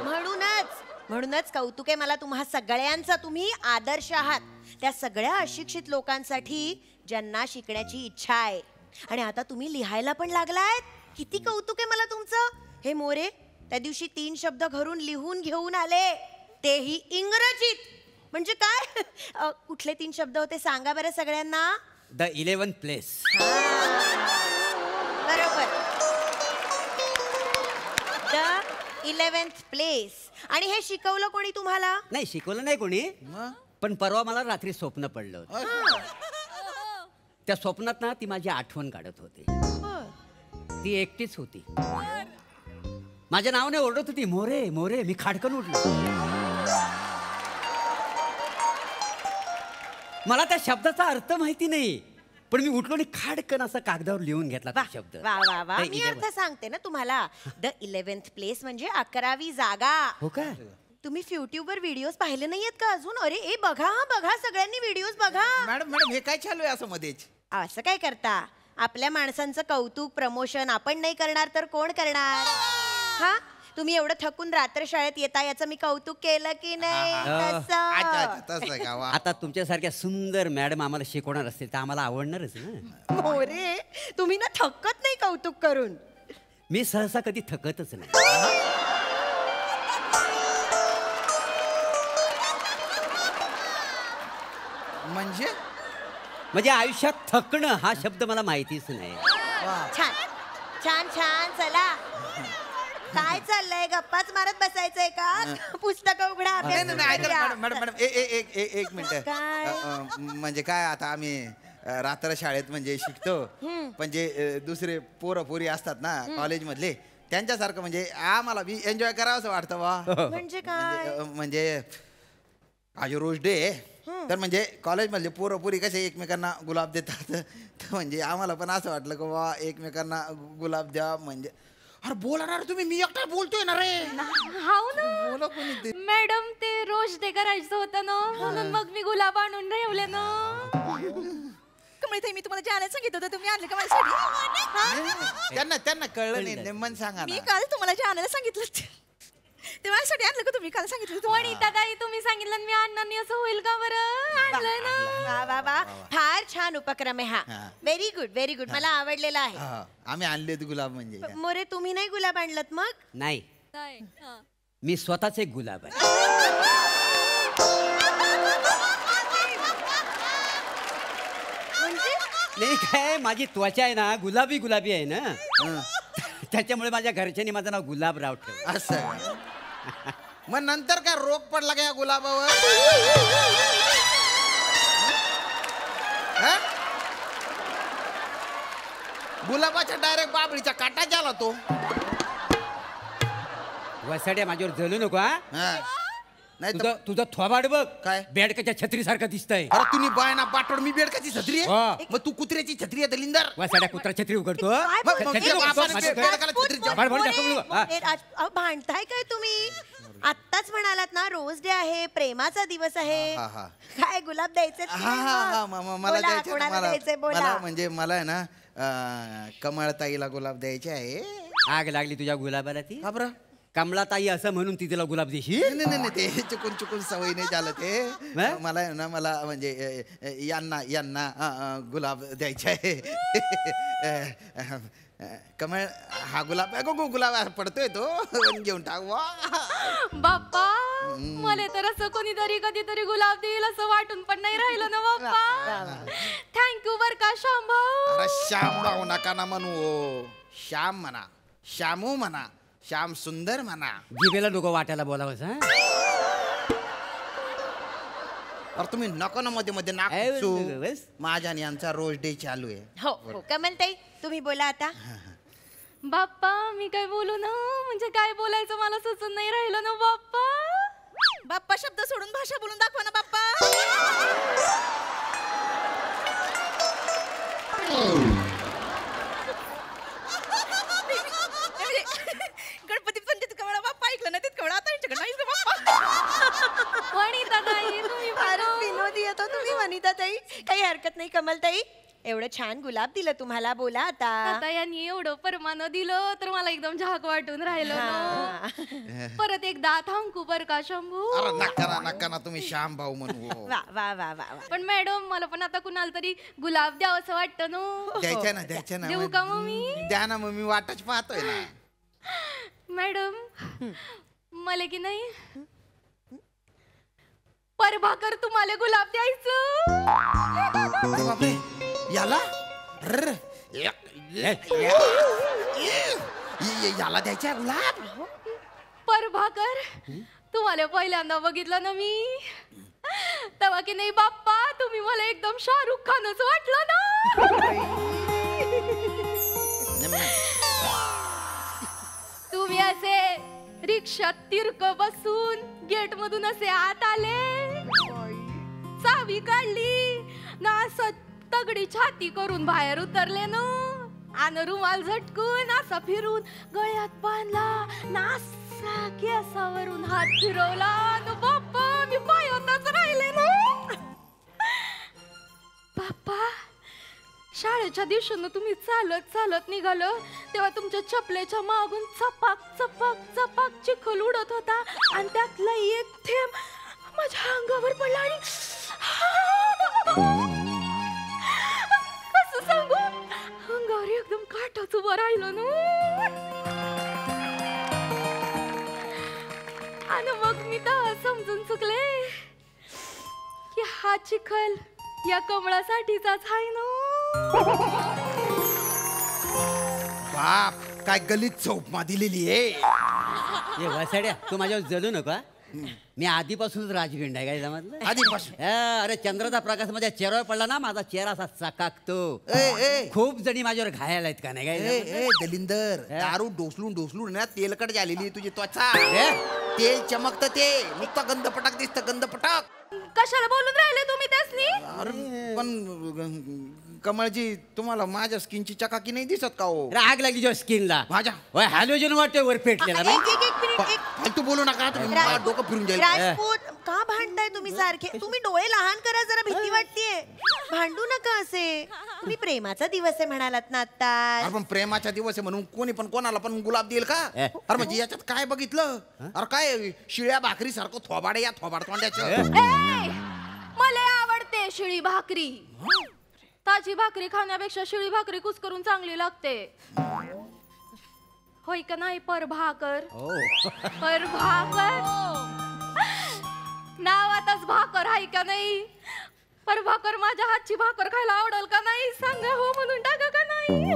Speaker 9: म्हणूनच कौतुक आहे मला तुम्हा सगळ्यांचा. तुम्ही आदर्श आहात त्या सगळ्या अशिक्षित लोकांसाठी ज्यांना शिकण्याची इच्छा आहे. आणि आता तुम्ही लिहायला पण लागलायत. किती कौतुक आहे मला तुमचं. हे मोरे, त्या दिवशी 3 शब्द घरून लिहून घेऊन आले, तेही इंग्रजीत. म्हणजे काय? कुठले 3 शब्द होते सांगा बरं सगळ्यांना.
Speaker 8: The 11th place.
Speaker 9: बरोबर, द 11th प्लेस. आणि हे शिकवलं कोणी तुम्हाला?
Speaker 8: नाही, शिकवलं नाही कोणी, पण परवा मला रात्री स्वप्न पडलं होतं. त्या स्वप्नात ना ती माझी आठवण काढत होती. ती एकटीच होती. माझ्या नावाने ओरडत होती, मोरे मोरे. मी खाडकन उठलो. मला त्या शब्दाचा अर्थ माहिती नाही, पण मी उठलो आणि खाडकन असं कागदावर लिहून घेतला तो शब्द.
Speaker 9: वा वा वा. मी अर्थ सांगते ना तुम्हाला. द 11th प्लेस म्हणजे 11वी जागा.
Speaker 8: हो का?
Speaker 9: तुम्ही युट्यूबवर व्हिडिओज पाहिले नाहीयेत का अजून? अरे बघा, बघा सगळ्यांनी व्हिडिओज बघा.
Speaker 10: मॅडम हे काय चालू आहे असं मध्येच?
Speaker 9: असं काय करता? आपल्या माणसांचं कौतुक प्रमोशन आपण नाही करणार तर कोण करणार? हा, तुम्ही एवढं थकून रात्र शाळेत येता याचं मी कौतुक केलं की नाही?
Speaker 8: आता तुमच्यासारख्या सुंदर मॅडम आम्हाला शिकवणार असतील तर आम्हाला आवडणारच ना.
Speaker 9: मोरे, तुम्ही ना थकत नाही कौतुक करून.
Speaker 8: मी सहसा कधी थकतच नाही. म्हणजे आयुष्यात थकणं हा शब्द मला माहितीच नाही.
Speaker 9: छान छान छान. चला काय चाललंय? गप्पाच मारत बसायचंय का? पुस्तक उघडा,
Speaker 10: नाही
Speaker 9: अभ्यास
Speaker 10: नाही ऐका
Speaker 9: करूया.
Speaker 10: ना, मॅडम मॅडम एक मिनिट
Speaker 9: काय?
Speaker 10: म्हणजे काय आता आम्ही रात्र शाळेत म्हणजे शिकतो पण जे दुसरे पोरं पोरी असतात ना कॉलेज मधले त्यांच्यासारखं म्हणजे आम्हाला बी एन्जॉय करावं असं वाटतं वा.
Speaker 9: म्हणजे काय?
Speaker 10: म्हणजे आज रोज डे तर म्हणजे कॉलेज मधले पोरं पोरी कसे एकमेकांना गुलाब देतात तर म्हणजे आम्हाला पण असं वाटलं की वा एकमेकांना गुलाब द्या म्हणजे अरे बोला ना रे तुम्ही, मी एकटा बोलतोय ना रे.
Speaker 1: हाव ना
Speaker 10: बोला कोणी ते.
Speaker 1: मॅडम, ते रोज डे करायचं होतं ना म्हणून मग मी गुलाब आणून ठेवले ना.
Speaker 5: कमळीताई, मी तुम्हाला जे आणायला सांगितलं होतं तुम्ही आणलं का माझ्यासाठी?
Speaker 10: त्यांना कळलं नाही नेमन सांगा
Speaker 5: मी
Speaker 10: ना.
Speaker 5: काल तुम्हाला जे आणायला सांगितलं ते माझ्यासाठी आणलं का तुम्ही? काल सांगितलं
Speaker 1: वनिता ताई, तुम्ही सांगितलं आणि मी आणणार नाही असं होईल का बरं? आणलंय ना.
Speaker 9: वा वा वा, फार छान उपक्रम आहे हा. Very good, very good. मला आवडलेला आहे.
Speaker 10: आम्ही आणले गुलाब म्हणजे
Speaker 9: मोरे, तुम्ही नाही गुलाब आणलत मग?
Speaker 8: नाही,
Speaker 1: नाही, हा.
Speaker 8: मी स्वतःच एक गुलाब आहे. नाही काय, माझी त्वचा आहे ना गुलाबी गुलाबी आहे ना त्याच्यामुळे माझ्या घरच्यांनी माझं नाव गुलाबराव ठेवलं.
Speaker 10: असं मग नंतर काय रोग पडला का या गुलाबावर? हा? गुलाबाच्या डायरेक्ट बाबळीच्या काटा झाला तो.
Speaker 8: वसाड्या माझ्यावर जळू नको हा.
Speaker 10: हा. नाही तर
Speaker 8: तुझं थोबाड बघ
Speaker 10: काय?
Speaker 8: बेडकाच्या छत्री सारखं दिसतंय.
Speaker 10: अरे तुम्ही बाय ना पाटोड, मी बेडकाची छत्री आहे.
Speaker 8: हा.
Speaker 10: मग तू कुत्र्याची छत्री आहे दलिंदर.
Speaker 8: वसाड्या कुत्रा छत्री उघडतो.
Speaker 10: मग
Speaker 8: छत्री
Speaker 10: बापाने
Speaker 8: उघडतो.
Speaker 10: बेडकाला छत्री
Speaker 8: बाळ म्हणून दाखव बघू. हा.
Speaker 9: अहो, भांडताय काय तुम्ही? आत्ताच म्हणालात ना रोज डे आहे, प्रेमाचा दिवस आहे.
Speaker 10: हा, हा.
Speaker 9: काय गुलाब द्यायचे?
Speaker 10: हा हा हा मला द्यायचे ना,
Speaker 9: कोणाला द्यायचे
Speaker 10: मला
Speaker 9: बोला.
Speaker 10: म्हणजे मला आहे ना कमळताईला गुलाब द्यायचे आहे.
Speaker 8: आग लागली तुझ्या गुलाबाला ती.
Speaker 10: का बरं?
Speaker 8: कमलाताई असं म्हणून ती तिला गुलाब देशील?
Speaker 10: नाही नाही नाही, ते चुकून सवय नाही झालं ते.
Speaker 8: हा?
Speaker 10: मला आहे ना मला म्हणजे यांना गुलाब द्यायचे आहे. कमळ हा गुलाब गुलाब पडतोय तो घेऊन टाक. वा
Speaker 1: बाप्पा, मला तर असं कोणीतरी कधीतरी गुलाब देईल असं वाटून पण नाही राहिलं ना बाप्पा. थँक्यू बर का श्याम भाऊ.
Speaker 10: अरे श्याम भाऊ नका ना म्हणू, श्याम म्हणा, श्यामू म्हणा, श्याम सुंदर म्हणा.
Speaker 8: जिभेला नको वाटायला बोलावंस हा.
Speaker 10: अरे तुम्ही नको ना मध्ये मध्ये नाक
Speaker 8: ए,
Speaker 10: खुपसू.
Speaker 8: बस.
Speaker 10: माझ्या आणि यांचा रोज डे चालू आहे.
Speaker 9: हो हो, कमलताई तुम्ही बोला आता.
Speaker 1: बाप्पा, मी काय बोलू ना, म्हणजे काय बोलायचं मला सुचून नाही राहिलं ना बाप्पा.
Speaker 5: बाप्पा शब्द सोडून भाषा बोलून दाखवा ना बाप्पा. गणपती पण तितकं वेळा बाप्पा ऐकलं ना, तितकं वेळा आता यांच्याकडे नाहीच गं बाप्पा.
Speaker 1: वनिता ताई, तुम्ही
Speaker 9: फारच विनोदी येतो तुम्ही वनिताताई. काही हरकत नाही कमलताई. एवढं छान गुलाब दिलं तुम्हाला, बोला आता.
Speaker 1: आता यांनी एवढं परमानं दिलं तर मला एकदम झाक वाटून राहिलं ना. परत एकदा थांबू बर का शंभू.
Speaker 10: अरे नका ना तुम्ही श्याम भाऊ म्हणू.
Speaker 9: वा वा वा वा वा.
Speaker 1: पण मॅडम, मला पण आता कुणाला तरी गुलाब द्यावं असं वाटतं ना.
Speaker 10: द्यायच्या ना
Speaker 1: देऊ का मग मी?
Speaker 10: द्या ना, मग मी वाटच पाहतोय ना.
Speaker 1: मॅडम, मला की नाही परभाकर तुम्हाला गुलाब द्यायचं.
Speaker 10: बापरे, याला अर्र, याला द्यायचा गुलाब.
Speaker 1: परभाकर, तुम्हाला पहिल्यांदा बघितलं ना मी, तेव्हा की नाही बाप्पा, तुम्ही मला एकदम शाहरुख खानच वाटलं ना. तुम्ही असे रिक्षात तिरक बसून गेट मधून असे आत आले, चावी काढली ना, असं तगडी छाती करून बाहेर उतरले ना, आणि रुमाल झटकून असा फिरून गळ्यात बांधला ना, असा केसावरून हात फिरवला ना, बाप्पा मी पायातच राहिले ना. बाप्पा, शाळेच्या दिवशीनं तुम्ही चालत चालत निघालो तेव्हा तुमच्या चपलेच्या मागून चपाक चपाक चपाक चिखल उडत होता, आणि त्यातला एक थेंब माझ्या अंगावर पडला, आणि कसं सांगू, अंगावर एकदम काटाच उभं राहिलं ना. आणि मग मी तर समजून चुकले की हा चिखल या कमळासाठीचाच आहे ना.
Speaker 10: बाप काय गलिच्छ उपमा दिलेली आहे.
Speaker 8: ये वसाड्या तू माझ्यावर जलू नका. मी आधीपासूनच राजगिंड आहे काय समजलं.
Speaker 10: आधीपासून
Speaker 8: अरे चंद्राचा प्रकाश माझ्या चेहऱ्यावर पडला ना माझा चेहरा असा चकाकतो.
Speaker 10: ए
Speaker 8: खूप जणी माझ्यावर घायाला आहेत का नाही काय.
Speaker 10: दलिंदर दारू डोसलून ना तेलकट झालेली तुझी त्वचा. तेल चमकत ते नुसतं गंधपटाक दिसतं गंधपटाक.
Speaker 1: कशाला बोलून राहिले तुम्ही त्यासनी.
Speaker 10: अरे पण कमळजी तुम्हाला माझ्या स्किनची चकाकी नाही दिसत का हो.
Speaker 8: राग लागली जो स्किनला
Speaker 10: माझ्या
Speaker 8: हॅलोजन वाटतोय वर पेटलेला नाही.
Speaker 9: एक मिनिट
Speaker 10: फालतू बोलू नका तुम्ही डोकं फिरून जाईल.
Speaker 9: राजपूत का भांडताय तुम्ही सारखे. तुम्ही डोळे लहान करा जरा भीती वाटतेय. भांडू नका असे. तुम्ही प्रेमाचा दिवस आहे म्हणालात ना आता.
Speaker 10: अरे पण प्रेमाचा दिवस आहे म्हणून कोणी पण कोणाला पण गुलाब देईल का. अरे म्हणजे याच्यात काय बघितलं. अरे काय शिळ्या भाकरी सारखं थोबाड या थोबाड तोंड्याचं.
Speaker 1: मला आवडते शिळी भाकरी. ताजी भाकरी खाण्यापेक्षा शिळी भाकरी कुस्करून चांगली लागते. होय का नाही परभाकर. परभाकर नावातच भाकर आहे का नाही. परभाकर माझ्या हातची भाकर खायला आवडेल का नाही सांगा हो म्हणून टाका का नाही.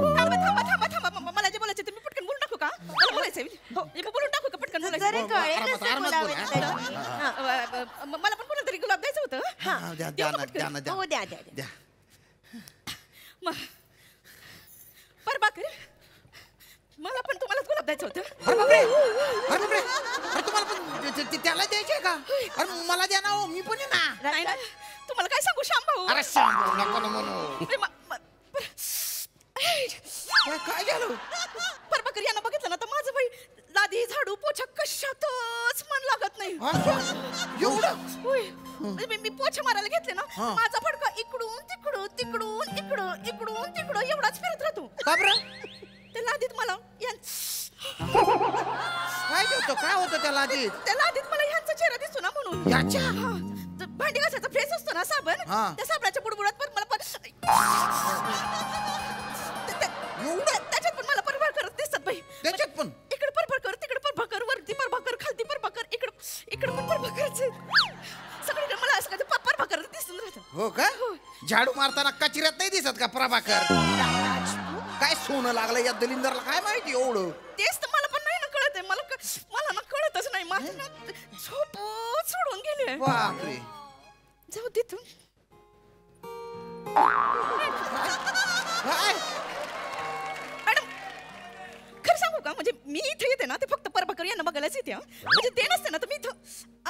Speaker 2: थांबा मला जे बोलायचं तुम्ही पटकन बोलून टाकू का. मला बोलायचंय बोलून टाकू का पटकन
Speaker 9: जरा कळेल कसं बोलावं तरी.
Speaker 2: मला पण कोणाला तरी गुलाब द्यायचं होतं.
Speaker 10: द्या
Speaker 9: हो द्या द्या द्या.
Speaker 2: परभाकर मला पण तुम्हाला गुलाब द्यायचं होतं.
Speaker 10: अरे तुम्हाला पण त्याला द्यायचे का. अरे मला द्या ना हो मी पण आहे ना.
Speaker 2: नाही ना तुम्हाला काय सांगू श्याम भाऊ.
Speaker 10: अरे सांगू नको ना म्हणू. काय झालं.
Speaker 2: परभाकर यांना बघितलं ना तर माझं बाई लादी झाडू पोछा कशातच मन लागत नाही. एवढं मी पोछा मारायला घेतले ना माझा फडका इकडून तिकडून तिकडून इकडं इकडून तिकडं एवढाच फिरत राहतो.
Speaker 10: का बरं.
Speaker 2: त्या लादीत मला
Speaker 10: काय होतं त्या लादीत.
Speaker 2: त्या लादीत मला ह्यांचा चेहरा दिसतो ना म्हणून. भांडी घासायचा फ्रेश असतो ना साबण त्या साबणाच्या बुडबुडात पण मला त्याच्यात पण मला परभाकर दिसतात बाई.
Speaker 10: त्याच्यात पण
Speaker 2: इकडे परभाकर तिकडे परभाकर वरती परभाकर खालती परभाकर इकडे पण परभाकरच सगळीकडे मला असं काय परभाकर दिसून राहतं.
Speaker 10: हो का. झाडू मारताना कचऱ्यात नाही दिसत का प्रभाकर. काय सोनं लागलं या दलिंदरला काय माहिती एवढं.
Speaker 2: तेच तर मला पण नाही ना कळत आहे. मला ना कळतच नाही. माझं ना झोपच सोडून गेली.
Speaker 10: बापरे.
Speaker 2: जाऊ तिथून. मॅडम खरं सांगू का म्हणजे मी इथे येते ना ते फक्त परभाकर यांना बघायलाच येते. म्हणजे ते नसते ना तर मी इथं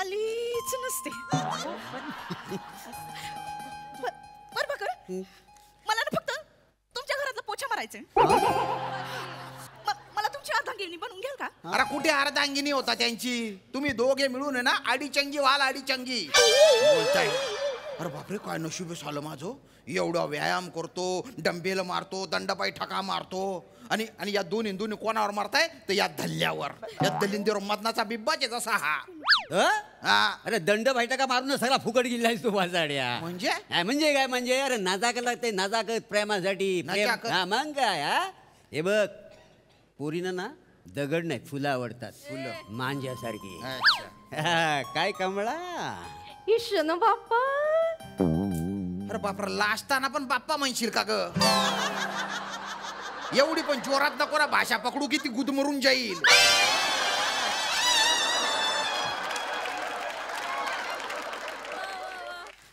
Speaker 2: आलीच नसते. परभाकर मला ना फक्त तुमच्या घरातला पोछा मारायचंय. मला तुमची अर्धांगिनी बनवून घ्याल का.
Speaker 10: अरे कुठे अर्धांगिनी होता त्यांची. तुम्ही दोघे मिळून आहे ना आडीचंगी व्हाल आडीचंगी. अरे बापरे काय नशीब झालं माझं. एवढा व्यायाम करतो डंबेल मारतो दंडपाई ठका मारतो आणि या दोन्ही कोणावर मारताय तर या धल्ल्यावर या दलिंदर मदनाचा बिब्बाच आहे जसा हा.
Speaker 8: अरे दंड बैठका का मारून सगळा फुकट गेलायस तू वाजाड्या.
Speaker 10: म्हणजे
Speaker 8: म्हणजे काय म्हणजे अरे नाजाकत लागते नाजाकत प्रेमासाठी. मग काय हे बघ पोरीनं ना दगड नाही फुलं आवडतात. फुलं मांज्यासारखी. काय कमळा
Speaker 1: ईशन बाप्पा.
Speaker 10: अरे बापरा लाजताना पण बाप्पा म्हणशील का ग. एवढी पण जोरात नको ना भाषा पकडू की ती गुदमरून जाईल.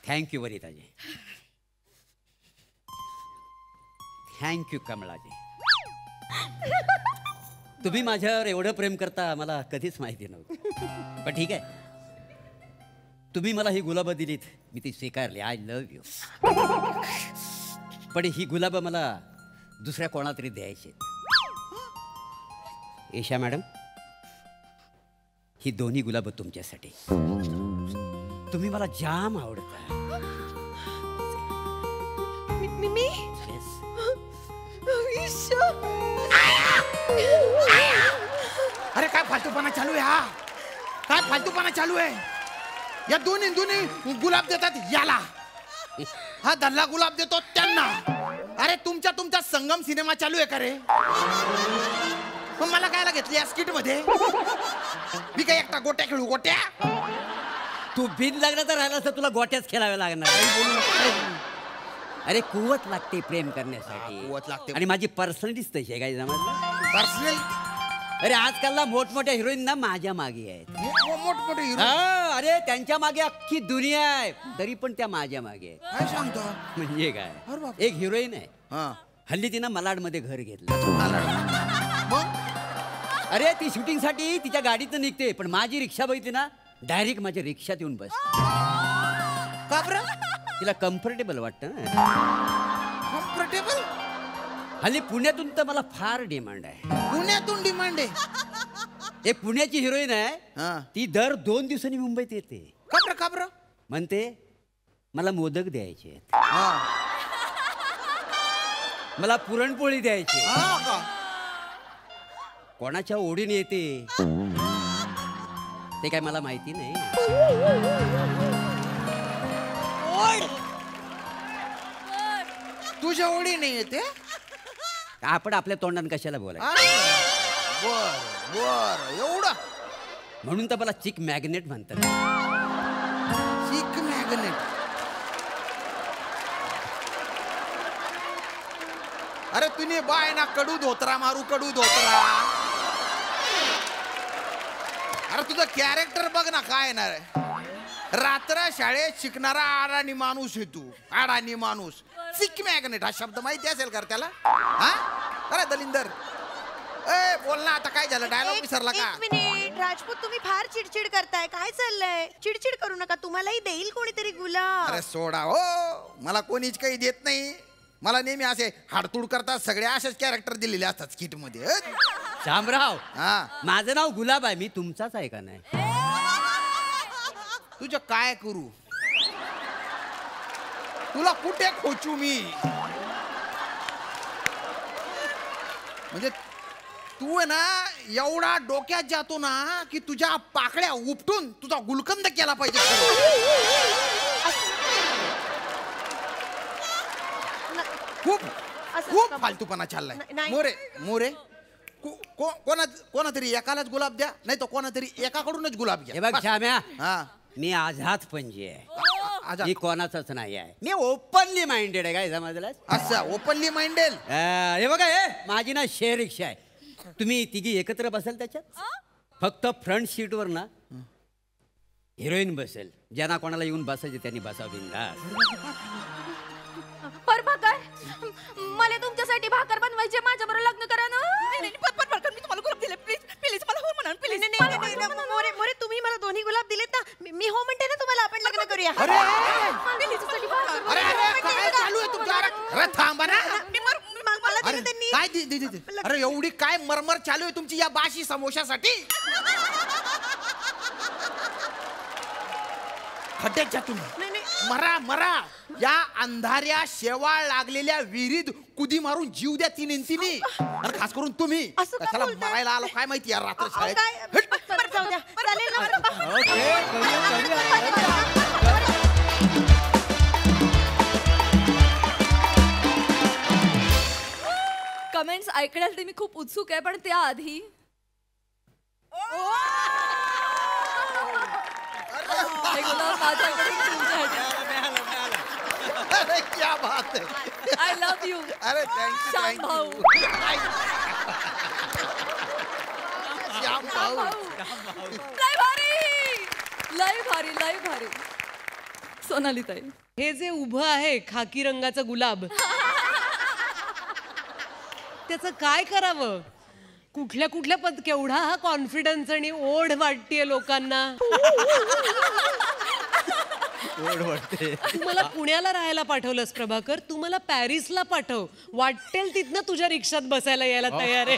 Speaker 8: थँक्यू वनिताजी. थँक्यू कमळाजी. तुम्ही माझ्यावर एवढं प्रेम करता मला कधीच माहिती नव्हतं. पण ठीक आहे तुम्ही मला ही गुलाबं दिलीत मी ती स्वीकारली. I love you. पण ही गुलाबं मला दुसऱ्या कोणा तरी द्यायची. ईशा मॅडम ही दोन्ही गुलाबं तुमच्यासाठी. तुम्ही मला जाम आवडता.
Speaker 10: अरे काय फालतूपणा चालू आहे हा. काय फालतूपणा चालू आहे. या दोन्ही गुलाब देतात याला. हा दल्ला गुलाब देतो त्यांना. अरे तुमचा संगम सिनेमा चालू आहे का रे. पण मला कायला घेतली या स्किट मध्ये. मी काय एकटा गोट्या खेळू गोट्या.
Speaker 8: तू बिन लग्न तर राहिला तर तुला गोट्याच खेळावे लागणार. अरे कुवत लागते प्रेम करण्यासाठी.
Speaker 10: कुवत लागते
Speaker 8: आणि माझी पर्सनॅलिटीच तशी आहे काय समजलं.
Speaker 10: पर्सनल.
Speaker 8: अरे आजकालला मोठमोठ्या हिरोईन ना माझ्या मागे आहेत.
Speaker 10: मोठमोठे हिरो.
Speaker 8: हा, अरे त्यांच्या मागे अख्खी दुनिया आहे, तरी पण त्या माझ्या मागे आहेत.
Speaker 10: काय सांगतो?
Speaker 8: म्हणजे
Speaker 10: अरे
Speaker 8: काय,
Speaker 10: बाप.
Speaker 8: एक हिरोईन आहे,
Speaker 10: हा.
Speaker 8: हल्ली तिनं मलाडमध्ये घर घेतलं.
Speaker 10: मग
Speaker 8: अरे ती शूटिंगसाठी तिच्या गाडीतून निघते, पण माझी रिक्षा बघितली ना, डायरेक्ट माझ्या रिक्षात येऊन बस.
Speaker 10: का बरं?
Speaker 8: तिला कम्फर्टेबल वाटतं ना.
Speaker 10: कम्फर्टेबल.
Speaker 8: हल्ली पुण्यातून तर मला फार डिमांड आहे.
Speaker 10: पुण्यातून डिमांड आहे.
Speaker 8: एक पुण्याची हिरोईन आहे,
Speaker 10: हा.
Speaker 8: ती दर 2 दिवसांनी मुंबईत येते.
Speaker 10: का बरं?
Speaker 8: म्हणते मला मोदक द्यायचे आहेत,
Speaker 10: हा.
Speaker 8: मला पुरणपोळी द्यायची.
Speaker 10: हा का?
Speaker 8: कोणाच्या ओढीने येते ते काय मला माहिती नाही.
Speaker 10: तुझ्या ओळी नाही येते.
Speaker 8: आपण आपल्या तोंडाने कशाला बोलायचं.
Speaker 10: बर एवढं.
Speaker 8: म्हणून तर मला चिक मॅग्नेट म्हणतात.
Speaker 10: चिक मॅग्नेट. अरे तुम्ही बाय ना कडू धोत्रा मारू, कडू धोत्रा. अरे तुझं कॅरेक्टर बघ ना काय येणार आहे. रात्र शाळेत शिकणारा अडाणी माणूस आहे तू. अडाणी माणूस. चिक मॅग्नेट हा शब्द माहिती असेल का त्याला? हा अरे दलिंदर, ए बोल ना आता. काय झालं, डायलॉग विसरला का?
Speaker 9: एक मिनिट राजपूत, तुम्ही फार चिडचिड करताय. काय चाललंय? चिडचिड करू नका, तुम्हालाही देईल कोणीतरी गुलाब.
Speaker 10: अरे सोडा हो, मला कोणीच काही देत नाही. मला नेहमी असे हाडतूड करतात सगळे, असेच कॅरेक्टर दिलेले असतात स्किट मध्ये.
Speaker 8: शामराव,
Speaker 10: हा.
Speaker 8: माझं नाव गुलाब आहे, मी तुमचाच आहे का नाही?
Speaker 10: तुझं काय करू, तुला कुठे खोचू मी? म्हणजे तू आहे ना एवढा डोक्यात जातो ना की तुझ्या पाकळ्या उपटून तुझा गुलकंद केला पाहिजे. खूप खूप फालतूपणा चाललाय. मोरे कोणातरी एकालाच गुलाब द्या, नाही तर कोणातरी एकाकडूनच गुलाब घ्या.
Speaker 8: हे बघ श्याम्या,
Speaker 10: हा.
Speaker 8: मी आझाद पंजी आहे,
Speaker 10: आझाद.
Speaker 8: मी कोणाचाच नाही आहे. मी ओपनली माइंडेड आहे. काय समजलं?
Speaker 10: असं ओपनली माइंडेड.
Speaker 8: हे बघा, हे माझी ना शेअर रिक्षा आहे. तुम्ही तिघी एकत्र बसाल त्याच्यात. फक्त फ्रंट सीटवर ना हिरोईन बसेल. ज्यांना कोणाला येऊन बसायचे त्यांनी बसावं बिंदास.
Speaker 1: पर भाकर, मला तुमच्यासाठी भाकर बनवायची, माझ्याबरोबर लग्न करा ना.
Speaker 9: मी तुम्हाला गुलाब दिले, प्लीज प्लीज मला हो म्हणा प्लीज. मोरे तुम्ही मला दोन्ही गुलाब दिलेत ना, मी हो म्हणते ना तुम्हाला. आपण लग्न करूया.
Speaker 10: काय चालू आहे तुमचं? अरे थांबा ना.
Speaker 9: मला
Speaker 10: अरे
Speaker 9: दिलं त्यांनी.
Speaker 10: काय दे. अरे एवढी काय मरमर चालू आहे तुमची या बाशी समोशासाठी? खड्ड्यात जा तुम्ही. मरा. या अंधाऱ्या शेवाळ लागलेल्या विहिरीत कुदी मारून जीव द्या तिन्ही. आणि खास करून तुम्ही
Speaker 9: असं का
Speaker 10: कशाला
Speaker 9: बोलताय?
Speaker 10: मरायला आलो काय माहिती या रात्र शाळेत.
Speaker 9: बरं, जाऊ द्या. चालेल ना?
Speaker 1: कमेंट्स ऐकण्यासाठी मी खूप उत्सुक आहे, पण त्याआधी हे गुलाब माझ्याकडे तुमच्यासाठी.
Speaker 10: अरे क्या बात है.
Speaker 1: I love you.
Speaker 10: अरे थँक्यू.
Speaker 1: श्याम भाऊ.
Speaker 10: श्याम भाऊ.
Speaker 1: लय भारी. सोनाली ताई,
Speaker 7: हे जे उभं आहे खाकी रंगाचं गुलाब, त्याचं काय करावं? कुठल्या केवढा हा कॉन्फिडन्स आणि ओढ वाटतेय लोकांना.
Speaker 8: ओढ वाटते.
Speaker 7: तू मला पुण्याला राहायला पाठवलंस प्रभाकर, तू मला पॅरिसला पाठव, वाटेल तिथनं तुझ्या रिक्षात बसायला यायला तयार आहे.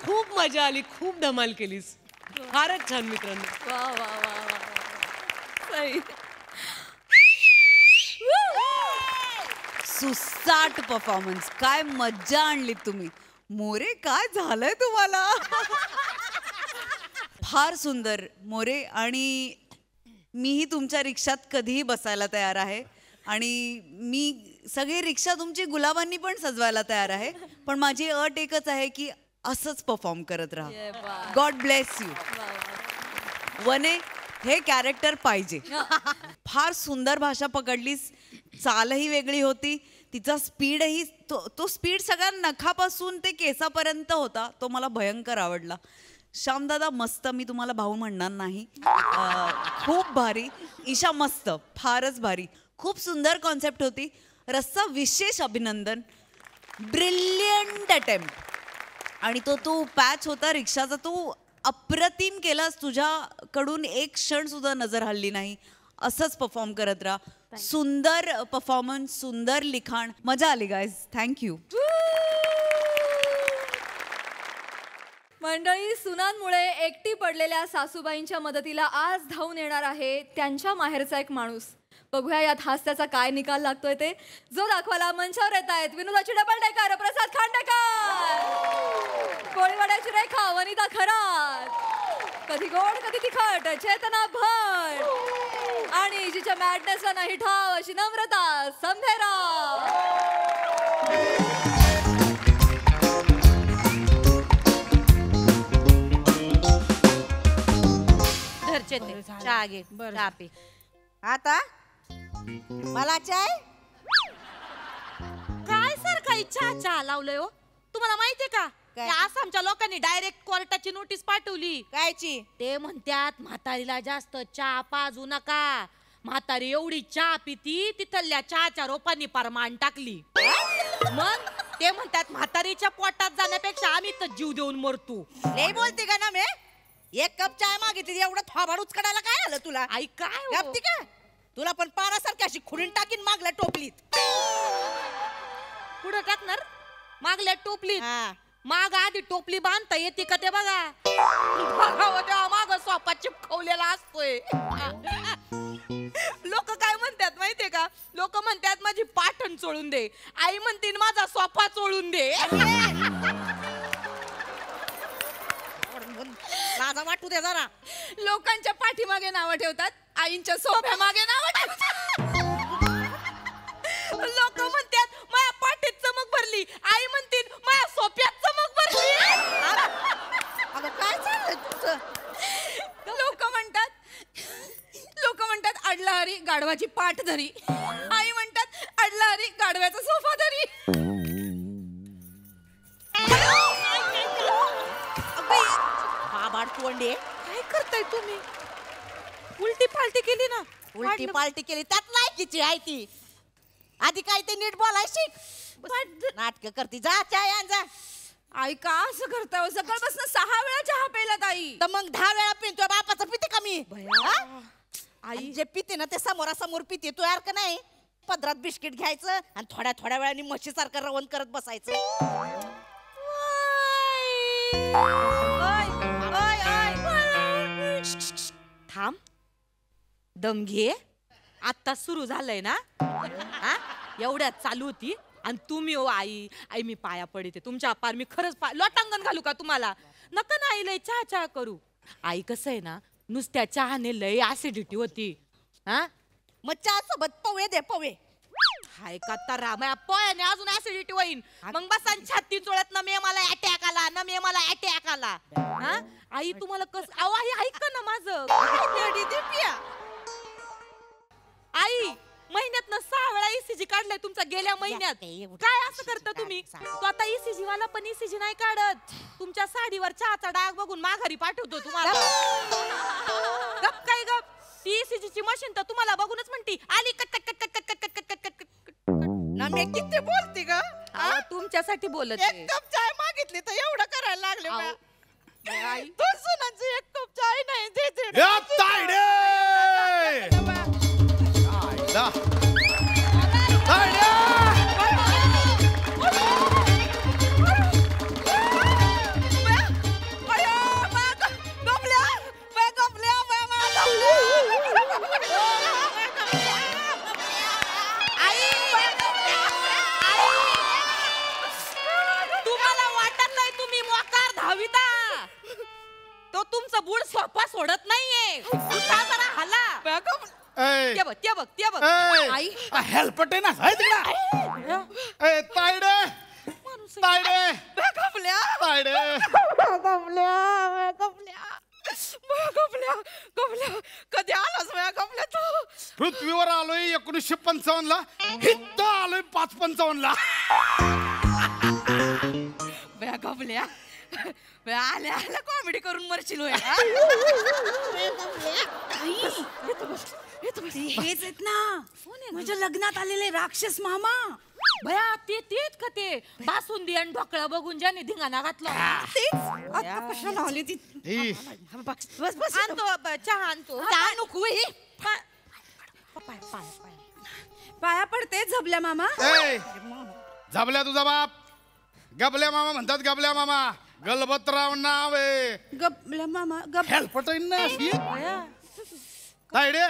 Speaker 7: खूप मजा आली, खूप धमाल केलीस, फारच छान मित्रांनो.
Speaker 1: वा. सही.
Speaker 5: सुसाट परफॉर्मन्स, काय मज्जा आणली तुम्ही. मोरे काय झालंय तुम्हाला? फार सुंदर मोरे. आणि मीही तुमच्या रिक्षात कधीही बसायला तयार आहे. आणि मी सगळी रिक्षा तुमची गुलाबांनी पण सजवायला तयार आहे. पण माझी अट एकच आहे की असंच परफॉर्म करत राहा. God bless you. वने, हे कॅरेक्टर पाहिजे. फार सुंदर भाषा पकडलीस. चालही वेगळी होती, तिचा स्पीडही तो स्पीड सगळ्या नखापासून ते केसापर्यंत होता, तो मला भयंकर आवडला. श्यामदादा मस्त, मी तुम्हाला भाऊ म्हणणार नाही. खूप भारी. ईशा मस्त, फारच भारी. खूप सुंदर कॉन्सेप्ट होती. रस्सा विशेष अभिनंदन. Brilliant attempt. आणि तो पॅच होता रिक्षाचा, तो अप्रतिम केलास. तुझ्याकडून एक क्षण सुद्धा नजर हलली नाही. असंच परफॉर्म करत राहा. सुंदर परफॉर्मन्स, सुंदर लिखाण, मजा आली गाईज. थँक्यू.
Speaker 1: मंडळी, सुनांमुळे एकटी पडलेल्या सासूबाईंच्या मदतीला आज धावून येणार आहे त्यांच्या माहेरचा एक माणूस. बघूया यात हास्याचा काय निकाल लागतोय ते. जो दाखवायला मंचावर येत आहेत विनोदाची डबल डेकर प्रसाद खांडेकर, कोळीवाड्याची रेखा वनिता खरात, कधी गोड कधी तिखट चेतना भट, आणि जिच्या मॅडनेसला नाही ठाव अशी नम्रता संभेराव.
Speaker 11: घरचे ते चहा घे, चहा पी. आता मला चाय काय सर काही चहा लावलंय हो. तुम्हाला माहितीये का त्या आसामच्या लोकांनी डायरेक्ट कोर्टाची नोटीस पाठवली. कायची? ते म्हणतात म्हातारीला जास्त चहा पाजू नका. म्हातारी एवढी चहा पिती तिथल्या चहाच्या रोपांनी परमान टाकली. मग ते म्हणतात म्हातारीच्या पोटात जाण्यापेक्षा आम्ही तर जीव देऊन मरतो. लय बोलते का ना मी. एक कप चाय मागितली एवढं थोबाड उचकडायला काय आलं तुला? आई काय गप्ती का? तुला पण पारासारखी अशी खुडून टाकीन मागल्या टोपलीत. पुढे टाकणार मागल्या टोपलीत. माग आधी टोपली बांधता येते का ते बघा. माग सोपा चिपकवलेला असतोय. लोक काय म्हणतात माहितीये का? लोक म्हणतात माझी पाठण चोळून दे. आई म्हणते माझा सोफा चोळून दे. माझा वाटू दे जरा. लोकांच्या पाठीमागे नावं ठेवतात, आईंच्या सोफ्या मागे नावं ठेवतात. लोक म्हणतात माझ्या पाठीत चमक भरली, आई म्हणतील माझ्या सोफ्यात चमक भरली. अगं काय चाललंय तुझं? लोक म्हणतात अडला हरी गाढवाची पाठ धरी, आई म्हणतात अडला हरी गाढव्याचा सोफा धरी. बाबाड तोंडे काय करताय तुम्ही? उलटी पालटी केली ना. उलटी पालटी केली त्यात लायकीची आहे ती. आधी काय ते नीट बोलाय शिक. नाटक करती. जा चाय आण जा. आई का असं करताय? सकाळपासून 6 वेळा चहा प्यायलात आई. तर मग 10 वेळा पितोय. बापाचं पिते का मी? आई जे पिते ना ते समोरासमोर पिते. तू यार का नाही पदरात बिस्किट घ्यायचं आणि थोड्या थोड्या वेळाने म्हशीसारखं रवण करत बसायचं. थांब, दम घे. आता सुरू झालंय ना. एवढ्यात चालू होती आणि तुम्ही हो आई मी पाया पडते तुमच्या. पार मी खरंच लोटांगण घालू का तुम्हाला? नका ना आई, लय चहा चहा करू. आई कसं आहे ना, नुसत्या चहाने लय ऍसिडिटी होती. मग चहा सोबत पवे दे, पवे. हाय का तर पोयाने अजून ऍसिडिटी होईन. मग बसा छाती चोळत ना मी मला अटॅक आला ना, मी मला अटॅक आला. आई तुम्हाला कसं? अहो आई ऐका ना माझं. आई महिन्यात 6 वेळा ECG काढलाय तुमचा गेल्या महिन्यात. काय असं करता तुम्ही? तो आता ECG वाला पण ECG नाही काढत. तुमच्या साडीवर चहाचा डाग बघून माघारी पाठवतो तुम्हाला. गप काय गप. ती ECG ची मशीन तर तुम्हाला बघूनच म्हणती आली cut cut cut cut cut cut cut cut ना. मी किती बोलते ग? तुमच्यासाठी बोलत. एक कप चाय मागितली तर एवढं करायला लागले. तो सुनाची एक कप चाय नाही देते. तुम्हाला वाटत नाही तुम्ही मोकार धाविता? तो तुमचं बुड सोपा सोडत नाहीये. जरा हला. ते बघ आई
Speaker 2: हेल्पटे ना
Speaker 11: कधी आलास कपल्या तू?
Speaker 12: पृथ्वीवर आलोय 1955 ला, हित्त आलोय 555 ला.
Speaker 11: गबल्या आल्या आल्या कॉमेडी करून मरशील होय.
Speaker 13: हेच आहेत ना माझ्या लग्नात आलेले राक्षस मामा.
Speaker 11: भया ते तेच का ते बासुंदी आणि ढोकळा बघून ज्याने धिंगाणा घातला.
Speaker 13: आता कशाला आली ती.
Speaker 11: बस बस आणतो चहा आणतो. चहा नको हे.
Speaker 13: पाया पडते झबल्या मामा.
Speaker 12: झबल्या तुझा बाप. गबल्या मामा म्हणतात. गबल्या मामा गलबतराव नाव आहे.
Speaker 13: गबल्या मामा
Speaker 12: हेल्पट तायडे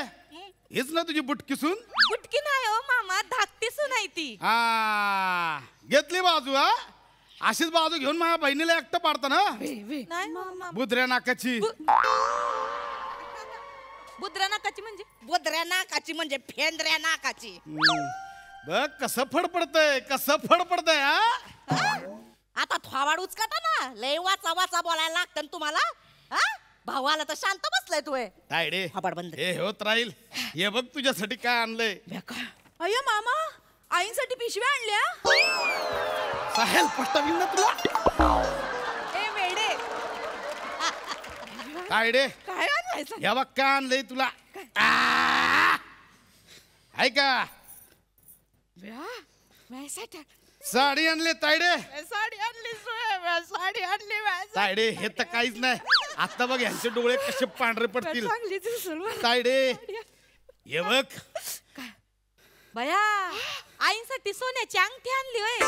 Speaker 12: हीच ना तुझी बुटकीसून.
Speaker 11: बुटकी नाही हो मामा, धाकटी सून आहे ती.
Speaker 12: हा घेतली बाजू. हा अशीच बाजू घेऊन माझ्या बहिणीला एकटं पाडता ना. बुधऱ्या नाकाची.
Speaker 11: बुधऱ्या नाकाची म्हणजे?
Speaker 13: बोदऱ्या नाकाची म्हणजे फेंद्र्या नाकाची.
Speaker 12: बघ कसं फडफडतंय, कसं फडफडतंय. हा
Speaker 11: आता थोबाड उचकाटा ना. लय वाचा वाचा बोलायला लागतं ना तुम्हाला. भावाला तर शांत बसलाय तू.
Speaker 12: तायडे हे होत राहील. हे बघ तुझ्यासाठी काय आणलंय.
Speaker 13: अय्या मामा आईंसाठी पिशव्या आणल्या.
Speaker 12: साहेल पटवीन ना तुला.
Speaker 13: ए वेडे
Speaker 12: तायडे
Speaker 13: काय आणलायचं.
Speaker 12: या बघ काय आणलंय तुला. ऐका साडी आणली तायडे.
Speaker 13: साडी आणली साडी आणली.
Speaker 12: तायडे हे तर काहीच नाही. आता बघ यांचे डोळे कसे पांढरे पडतील. तायडे हे बघ.
Speaker 11: बया आईंसाठी सोन्याची अंगठी आणली होय.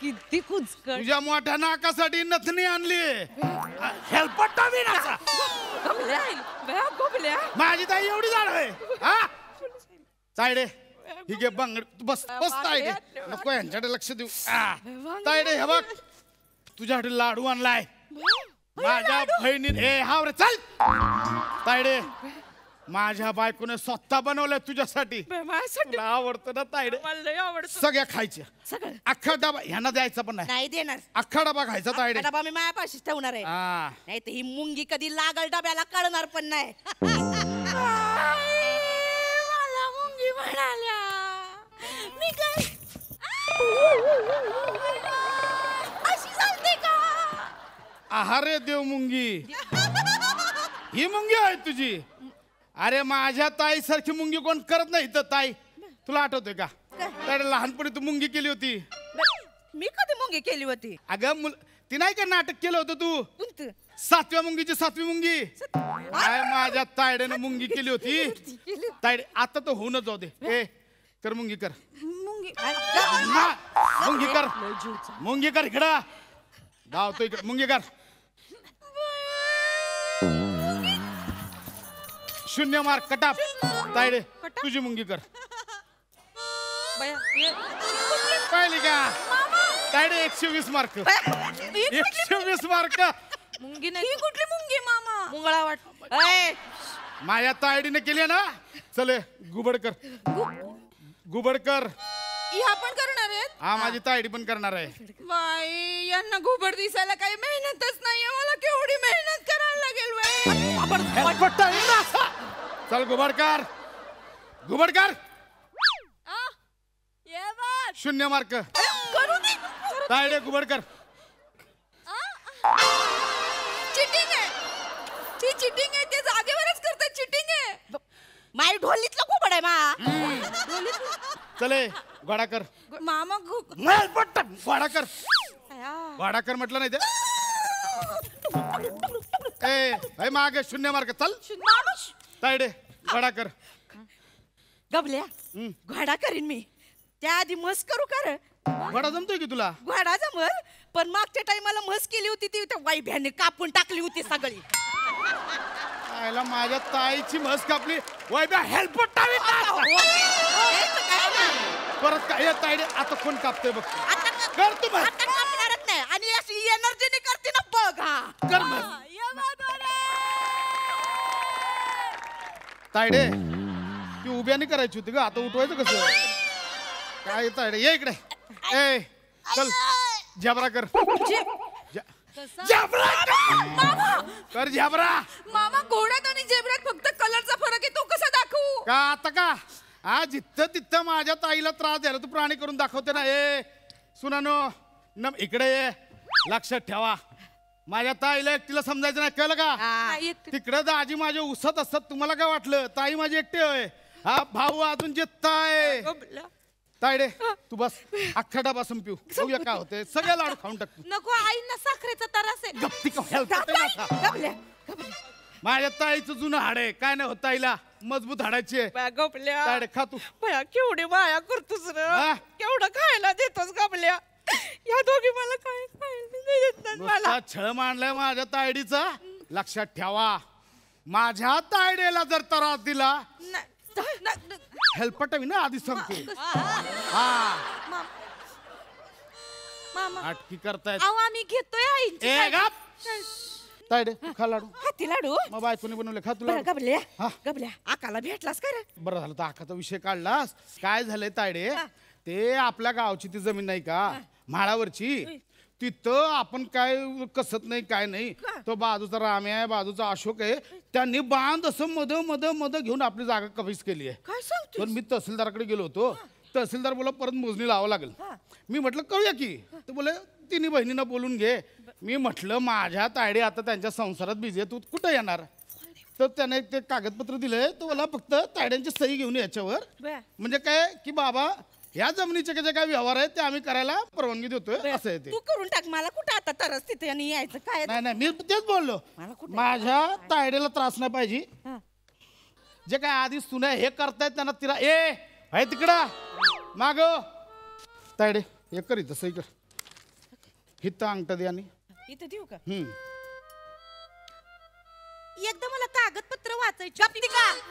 Speaker 11: किती कुचकट.
Speaker 12: तुझ्या मोठ्या नाकासाठी नथनी आणली. हेल्पटा बी नाका. माझी ताई एवढी झाड आहे. तायडे ही घे बांगड. बस बस तायडे नको यांच्याकडे लक्ष देऊ. तायडे हे बघ तुझ्यासाठी लाडू आणलाय. माझ्या बहिणीने हाव रे चल. तायडे माझ्या बायकोने स्वतः बनवलंय तुझ्यासाठी. तुला आवडतं ना तायडे. सगळ्या खायच्या. अख्खा डबा ह्यांना द्यायचा पण
Speaker 11: नाही देणार.
Speaker 12: अख्खा डबा खायचा तायडे.
Speaker 11: डबा मी मायापाशीच ठेवणार आहे. नाही तर ही मुंगी कधी लागल डब्याला कळणार पण नाही. मला मुंगी म्हणाल्या. मी काय अशी चालते का.
Speaker 12: आहारे देव मुंगी. ही मुंगी आहे तुझी. अरे माझ्या ताई सारखी मुंगी कोण करत नाही. तर ताई तुला आठवतोय का तर लहानपणी तू मुंगी केली होती.
Speaker 11: मी कधी मुंगी केली होती.
Speaker 12: अगं ती नाही का नाटक केलं होतं तू. 7व्या मुंगीची 7वी मुंगी. काय माझ्या तायड्यानं मुंगी केली होती. तायडे आता तर होऊनच जाऊ दे. ए कर मुंगी कर. मुंगी कर. मुंगी कर इकडं. धावतो इकडं. मुंगी कर. शून्य मार्क कटाप. तायडे तुझी मुंगी कर. पाहिली का तायडे 120 मार्क. 120 मार्क.
Speaker 11: मुंगी नाही. कुठली मुंगी मामा. मुंगळा वाट.
Speaker 12: माझ्या तायडीने केली ना. चले गुबड कर. गुबड कर.
Speaker 13: ह्या पण करणार आहेत.
Speaker 12: हा माझी तायडी पण करणार आहे.
Speaker 13: बाई यांना घुबड दिसायला काही मेहनतच नाहीये. मला केवढी मेहनत करायला लागेल बाई.
Speaker 12: चल गुबड कर. गुबड कर. 0 मार्क. तायडे गुबड कर.
Speaker 13: चिटिंग आहे. ती चिटिंग आहे. ते जागेवरच करतात. चिटिंग आहे.
Speaker 11: माय ढोलीतलं घुबड आहे मा.
Speaker 12: चले घोडा कर.
Speaker 13: मामा
Speaker 12: घोडा कर. घोडा कर म्हटलं नाही ते. मागे 0 मार्क. चल तायडे घोडा कर.
Speaker 11: गबल्या घोडा करीन मी. त्याआधी मस करू कर.
Speaker 12: घोडा जमतोय की तुला.
Speaker 11: घोडा जमल पण मागच्या टाइमाला मस केली होती ती वाईभ्याने कापून टाकली होती सगळी.
Speaker 12: माझ्या ताईची म्हस कापली. वाईब्या हेल्प परत काय तायडे. आता कोण कापतोय बघ. कर तू
Speaker 11: कापणारच नाही. आणि अशी एनर्जीने करते ना बघ.
Speaker 12: कर तायडे ती उभ्याने करायची होती ग. आता उठवायचं कसं काय. तायडे ये इकडे. चल जबरा कर. जबरा कर. कर झेब्रा.
Speaker 13: मामा घोड्यात आणि झेब्रात फक्त कलरचा फरक आहे, तो कसा दाखवू?
Speaker 12: का आता का हा जिथं तिथं माझ्या ताईला त्रास द्यायला तू प्राणी करून दाखवते ना. सुनानो इकडे ये, लक्षात ठेवा माझ्या ताईला एकटीला समजायचं नाही, कळलं का? तिकडे दाजी माझे उसत असतात, तुम्हाला काय वाटलं? ताई माझी एकटी होय. हा भाऊ अजून जित्ताय. तायडे तू बस, अख्खा डबा संपिऊ, बघूया काय होते. सगळे लाडू खाऊन टाक.
Speaker 11: नको, आईंना साखरेचा त्रास आहे.
Speaker 12: गप्ती माझ्या ताईचं जुनं हाड आहे, काय नाही होत ताईला, मजबूत हाडायची आहे. तायडे खा तू.
Speaker 11: केवढी माया करतोस रे, केवढं खायला देतोस गबल्या. या दोघी मला काय खायला
Speaker 12: नुसता छळ मांडलाय माझ्या तायडीचा. लक्षात ठेवा, माझ्या तायडेला जर त्रास दिला हेल्पट मी ना आधी सांगतो. हा अटकी करतायत.
Speaker 11: आम्ही घेतोय आईंची.
Speaker 12: तायडे खा लाडू.
Speaker 11: हाती लाडू
Speaker 12: मग बायकोने बनवले, खा तुला.
Speaker 11: गबल्या आकाला भेटलास का रे?
Speaker 12: बरं झालं तर आकाचा विषय काढलास. काय झालंय तायडे, ते आपल्या गावची ती जमीन नाही का म्हाळावरची, तिथं आपण काय कसत नाही काय नाही. तो बाजूचा रामे आहे, बाजूचा अशोक आहे, त्यांनी बांध असं मध घेऊन आपली जागा कमीच केली आहे.
Speaker 11: काय सांगतो?
Speaker 12: पण मी तहसीलदाराकडे गेलो होतो. तहसीलदार बोला परत मोजणी लावावं लागेल. मी म्हटलं करूया की. ते बोले तिन्ही बहिणींना बोलून घे. मी म्हटलं माझ्या तायडे आता त्यांच्या संसारात बिझी आहे, तू कुठं येणार? तर त्याने ते कागदपत्र दिले, तो मला फक्त तायड्यांची सही घेऊन याच्यावर, म्हणजे काय की बाबा या जमिनीचे जे काय व्यवहार आहेत ते आम्ही करायला परवानगी देतोय असं आहे ते.
Speaker 11: तू करून टाक, मला कुठं आता तरच तिथे आणि यायचं काय?
Speaker 12: नाही मी तेच बोललो, माझ्या तायडेला त्रास नाही पाहिजे. जे काय आधी सुना हे करतायत त्यांना तिला आहे तिकडं माग. तायडे हे कर इथं सही कर, हित अंगठा दे आणि
Speaker 11: इथं देऊ का?
Speaker 9: एकदा मला कागदपत्र वाचायची.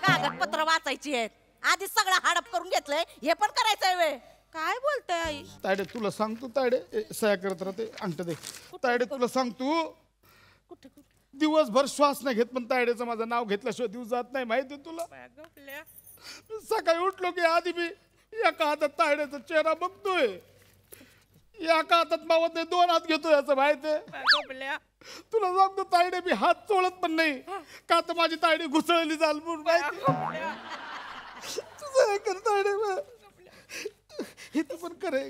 Speaker 9: कागदपत्र वाचायची आहेत, आधी सगळं हडप करून घेतलंय, हे पण करायचंय वेळ. काय बोलताय आई?
Speaker 12: तायडे तुला सांगतो, तायडे सह्या करत राहते, अंगठा दे. तायडे तुला सांगतो, दिवसभर श्वास नाही घेत, पण तायडेचं माझं नाव घेतल्याशिवाय दिवस जात नाही, माहिती तुला. सकाळी उठलो की आधी मी एका हातात तायड्याचा चेहरा बघतोय, एका हातात मावत नाही, दोन हात घेतोय असं माहितीये. तुला सांगतो तायडे मी हात चोळत पण नाही, का तर माझी तायडी घुसळली जाल म्हणून माहिती. तुझं कर तायडे, हे तू पण करे.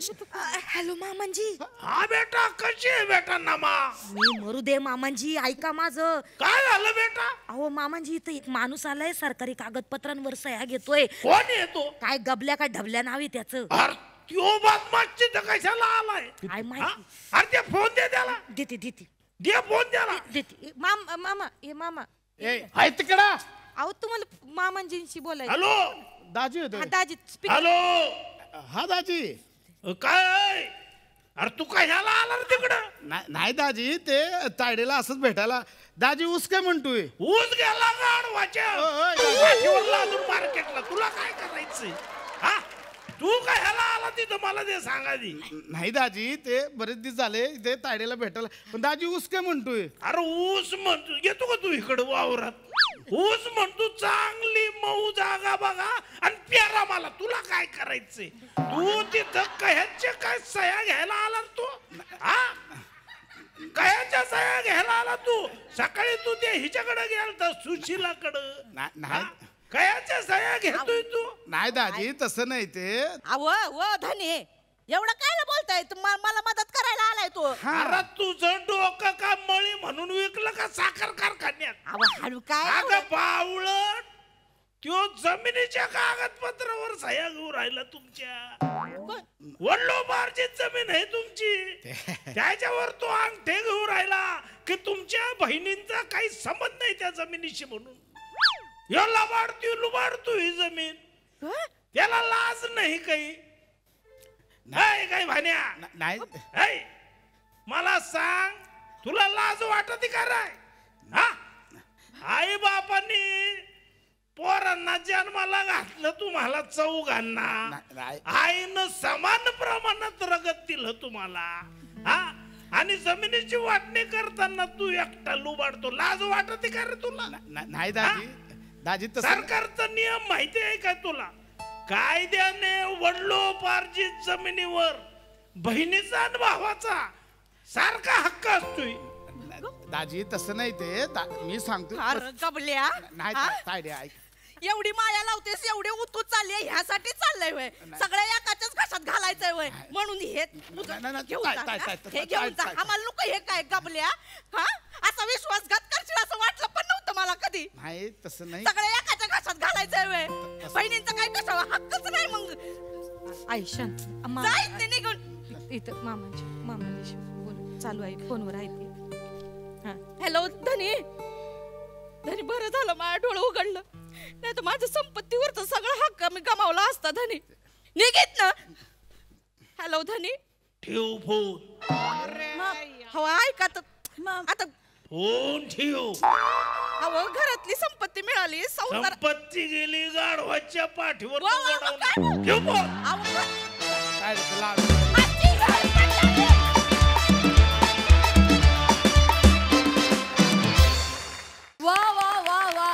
Speaker 11: हॅलो मामांजी.
Speaker 14: हा बेटा, कशी आहे बेटा नमा?
Speaker 11: मी मरू दे मामांजी, ऐका माझं.
Speaker 14: काय झालं बेटा?
Speaker 11: अहो मामांजी, इथं एक माणूस आलाय, सरकारी कागदपत्रांवर सह्या घेतोय.
Speaker 14: कोण येतो?
Speaker 11: काय गबल्या का ढबल्या नाव आहे त्याचं.
Speaker 14: त्यो बदमाश कशाला आलाय?
Speaker 11: काय माहिती.
Speaker 14: अरे ते फोन दे त्याला.
Speaker 11: देते
Speaker 14: दे फोन द्याला.
Speaker 11: देते. मामा हे मामा
Speaker 12: हाय तिकडा.
Speaker 11: अहो तुम्हाला मामांजींशी बोलायचं.
Speaker 14: हॅलो
Speaker 12: दाजी होतो.
Speaker 11: दाजी
Speaker 14: हॅलो.
Speaker 12: हा दाजी.
Speaker 14: काय? अरे तू कशाला आला रे तिकडं?
Speaker 12: नाही दाजी, ते तायडेला असंच भेटायला. दाजी ऊस काय म्हणतोय?
Speaker 14: ऊस गेला गाडवाच्या मार्केटला. तुला काय करायचंय? हा तू कशाला आला तिथं मला ते सांगा दी.
Speaker 12: नाही दाजी, ते बरेच दिवस झाले ते तायडेला भेटायला, पण दाजी ऊस काय म्हणतोय?
Speaker 14: अरे ऊस म्हणतो, येतो का तू इकडं वावरात? ऊस म्हणतो चांगली मऊ जागा बघा आणि प्यारा मला. तुला काय करायचंय? तू तिथं कह्याच्या काय सह्या घ्यायला आला तू? हा कह्याच्या सह्या घ्यायला आला तू? सकाळी तू ते हिच्याकडे गेलता सुशीलाकडं. कह्याच्या सह्या घेतोय तू?
Speaker 12: नाही दाजी, तसं नाही ते.
Speaker 9: अहो धनी, एवढं काय बोलताय? मला मदत करायला आलाय तो.
Speaker 14: अरे तुझं डोकं का मळी म्हणून विकलं का साखर कारखान्यात?
Speaker 9: हळू काय?
Speaker 14: अगं बावळट, त्यो जमिनीच्या कागदपत्रावर सह्या घेऊन राहिला तुमच्या. वडिलोपार्जित जमीन आहे तुमची, त्याच्यावर तो अंगठे घेऊन राहिला की तुमच्या बहिणींचा काही संबंध नाही त्या जमिनीशी म्हणून. यो लुबाडतो ही जमीन, त्याला लाज नाही काही. नाही काही भान्या नाही. मला सांग, तुला लाज वाटत का राय? हा आई बापांनी पोरांना जन्माला घातलं, तुम्हाला चौघांना. आईनं समान प्रमाणात रगत दिलं तुम्हाला. हा आणि जमिनीची वाटणी करताना तू एकटा लुबाडतो. लाज वाटत का रे तुला?
Speaker 12: नाही दाजी. दाजी
Speaker 14: सरकारचा नियम माहिती आहे का तुला? कायद्याने वडिलोपार्जित जमिनीवर बहिणीचा आणि भावाचा सारखा हक्क असतोय.
Speaker 12: दाजी तसं नाही ते मी सांगतो
Speaker 11: अरे गबल्या
Speaker 12: नाही
Speaker 11: हा?
Speaker 12: तायडे ऐक
Speaker 11: एवढी माया लावतेस एवढी उतू चालली ह्यासाठी चाललंय वय सगळ्या एकाच्याच घशात घालायचंय वय म्हणून हे घेऊन जा, हा? हे घेऊन जा आम्हाला नको हे काय गबल्या हा असा विश्वासघात करशील असं वाटलं पण नव्हतं मला कधी
Speaker 12: नाही तसं नाही
Speaker 11: सगळ्या एकाच्या घशात घालायचंय वय बहिणींचा काय कशावा हक्कच नाही मग
Speaker 3: आयुष्यात
Speaker 11: जायच नाही निघून
Speaker 3: इथं मामांची बोल चालू आहे फोनवर आहे ते.
Speaker 11: हॅलो धनी धनी बरं झालं माझ्या डोळं उघडलं नाही तर माझ्या संपत्तीवरचा सगळा हक्क मी गमावला असता धनी निघित ना हॅलो धनी
Speaker 14: ठेव फोन
Speaker 11: हो ऐका तर आता
Speaker 14: फोन ठेव
Speaker 11: अहो घरातली संपत्ती मिळाली संसार
Speaker 14: संपत्ती गेली गाढवाच्या पाठीवर
Speaker 11: वा, वा, वा, काय?
Speaker 14: ठेव फोन
Speaker 12: काय रे, ते लाडू
Speaker 1: वा वा वा वा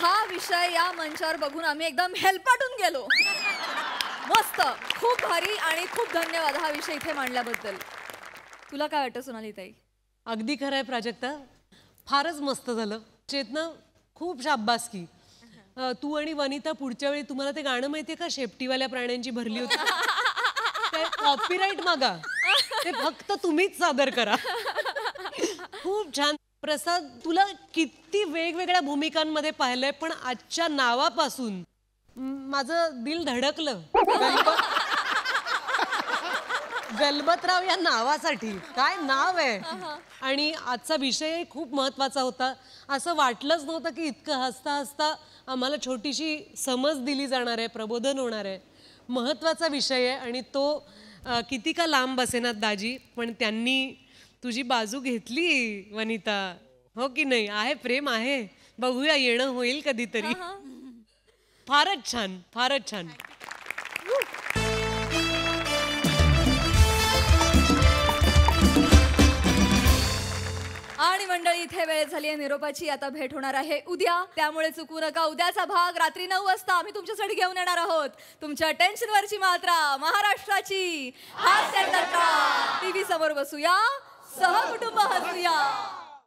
Speaker 1: हा विषय या मंचावर बघून आम्ही एकदम हेलपाटून गेलो. मस्त, खूप भारी आणि खूप धन्यवाद हा विषय इथे मांडल्याबद्दल. तुला काय वाटतं सोनाली ताई?
Speaker 7: अगदी खरं आहे प्राजक्ता, फारच मस्त झालं. चेतना खूप शाब्बासकी. तू आणि वनिता पुढच्या वेळी तुम्हाला ते गाणं माहितीये का, शेपटीवाल्या प्राण्यांची भरली होती, कॉपीराईट मागा, ते फक्त तुम्हीच सादर करा. खूप छान. प्रसाद, तुला किती वेगवेगळ्या भूमिकांमध्ये पाहिलंय, पण आजच्या नावापासून माझं दिल धडकलं. गलबतराव या नावासाठी. काय नाव आहे. आणि आजचा विषय खूप महत्वाचा होता. असं वाटलंच नव्हतं की इतकं हसता हसता आम्हाला छोटीशी समज दिली जाणार आहे, प्रबोधन होणार आहे. महत्वाचा विषय आहे आणि तो किती का लांब बसेनात दाजी, पण त्यांनी तुझी बाजू घेतली वनिता, हो की नाही. आहे प्रेम आहे, बघूया येणं होईल कधीतरी. फारच छान, फारच छान.
Speaker 1: आणि मंडळी, इथे वेळ झाली आहे निरोपाची. आता भेट होणार आहे उद्या, त्यामुळे चुकू नका. उद्याचा भाग रात्री 9 वाजता आम्ही तुमच्यासाठी घेऊन येणार आहोत. तुमच्या टेन्शनवरची मात्रा, महाराष्ट्राची हास्य जत्रा. टीव्ही समोर बसूया, सहकुटुंब हसूया.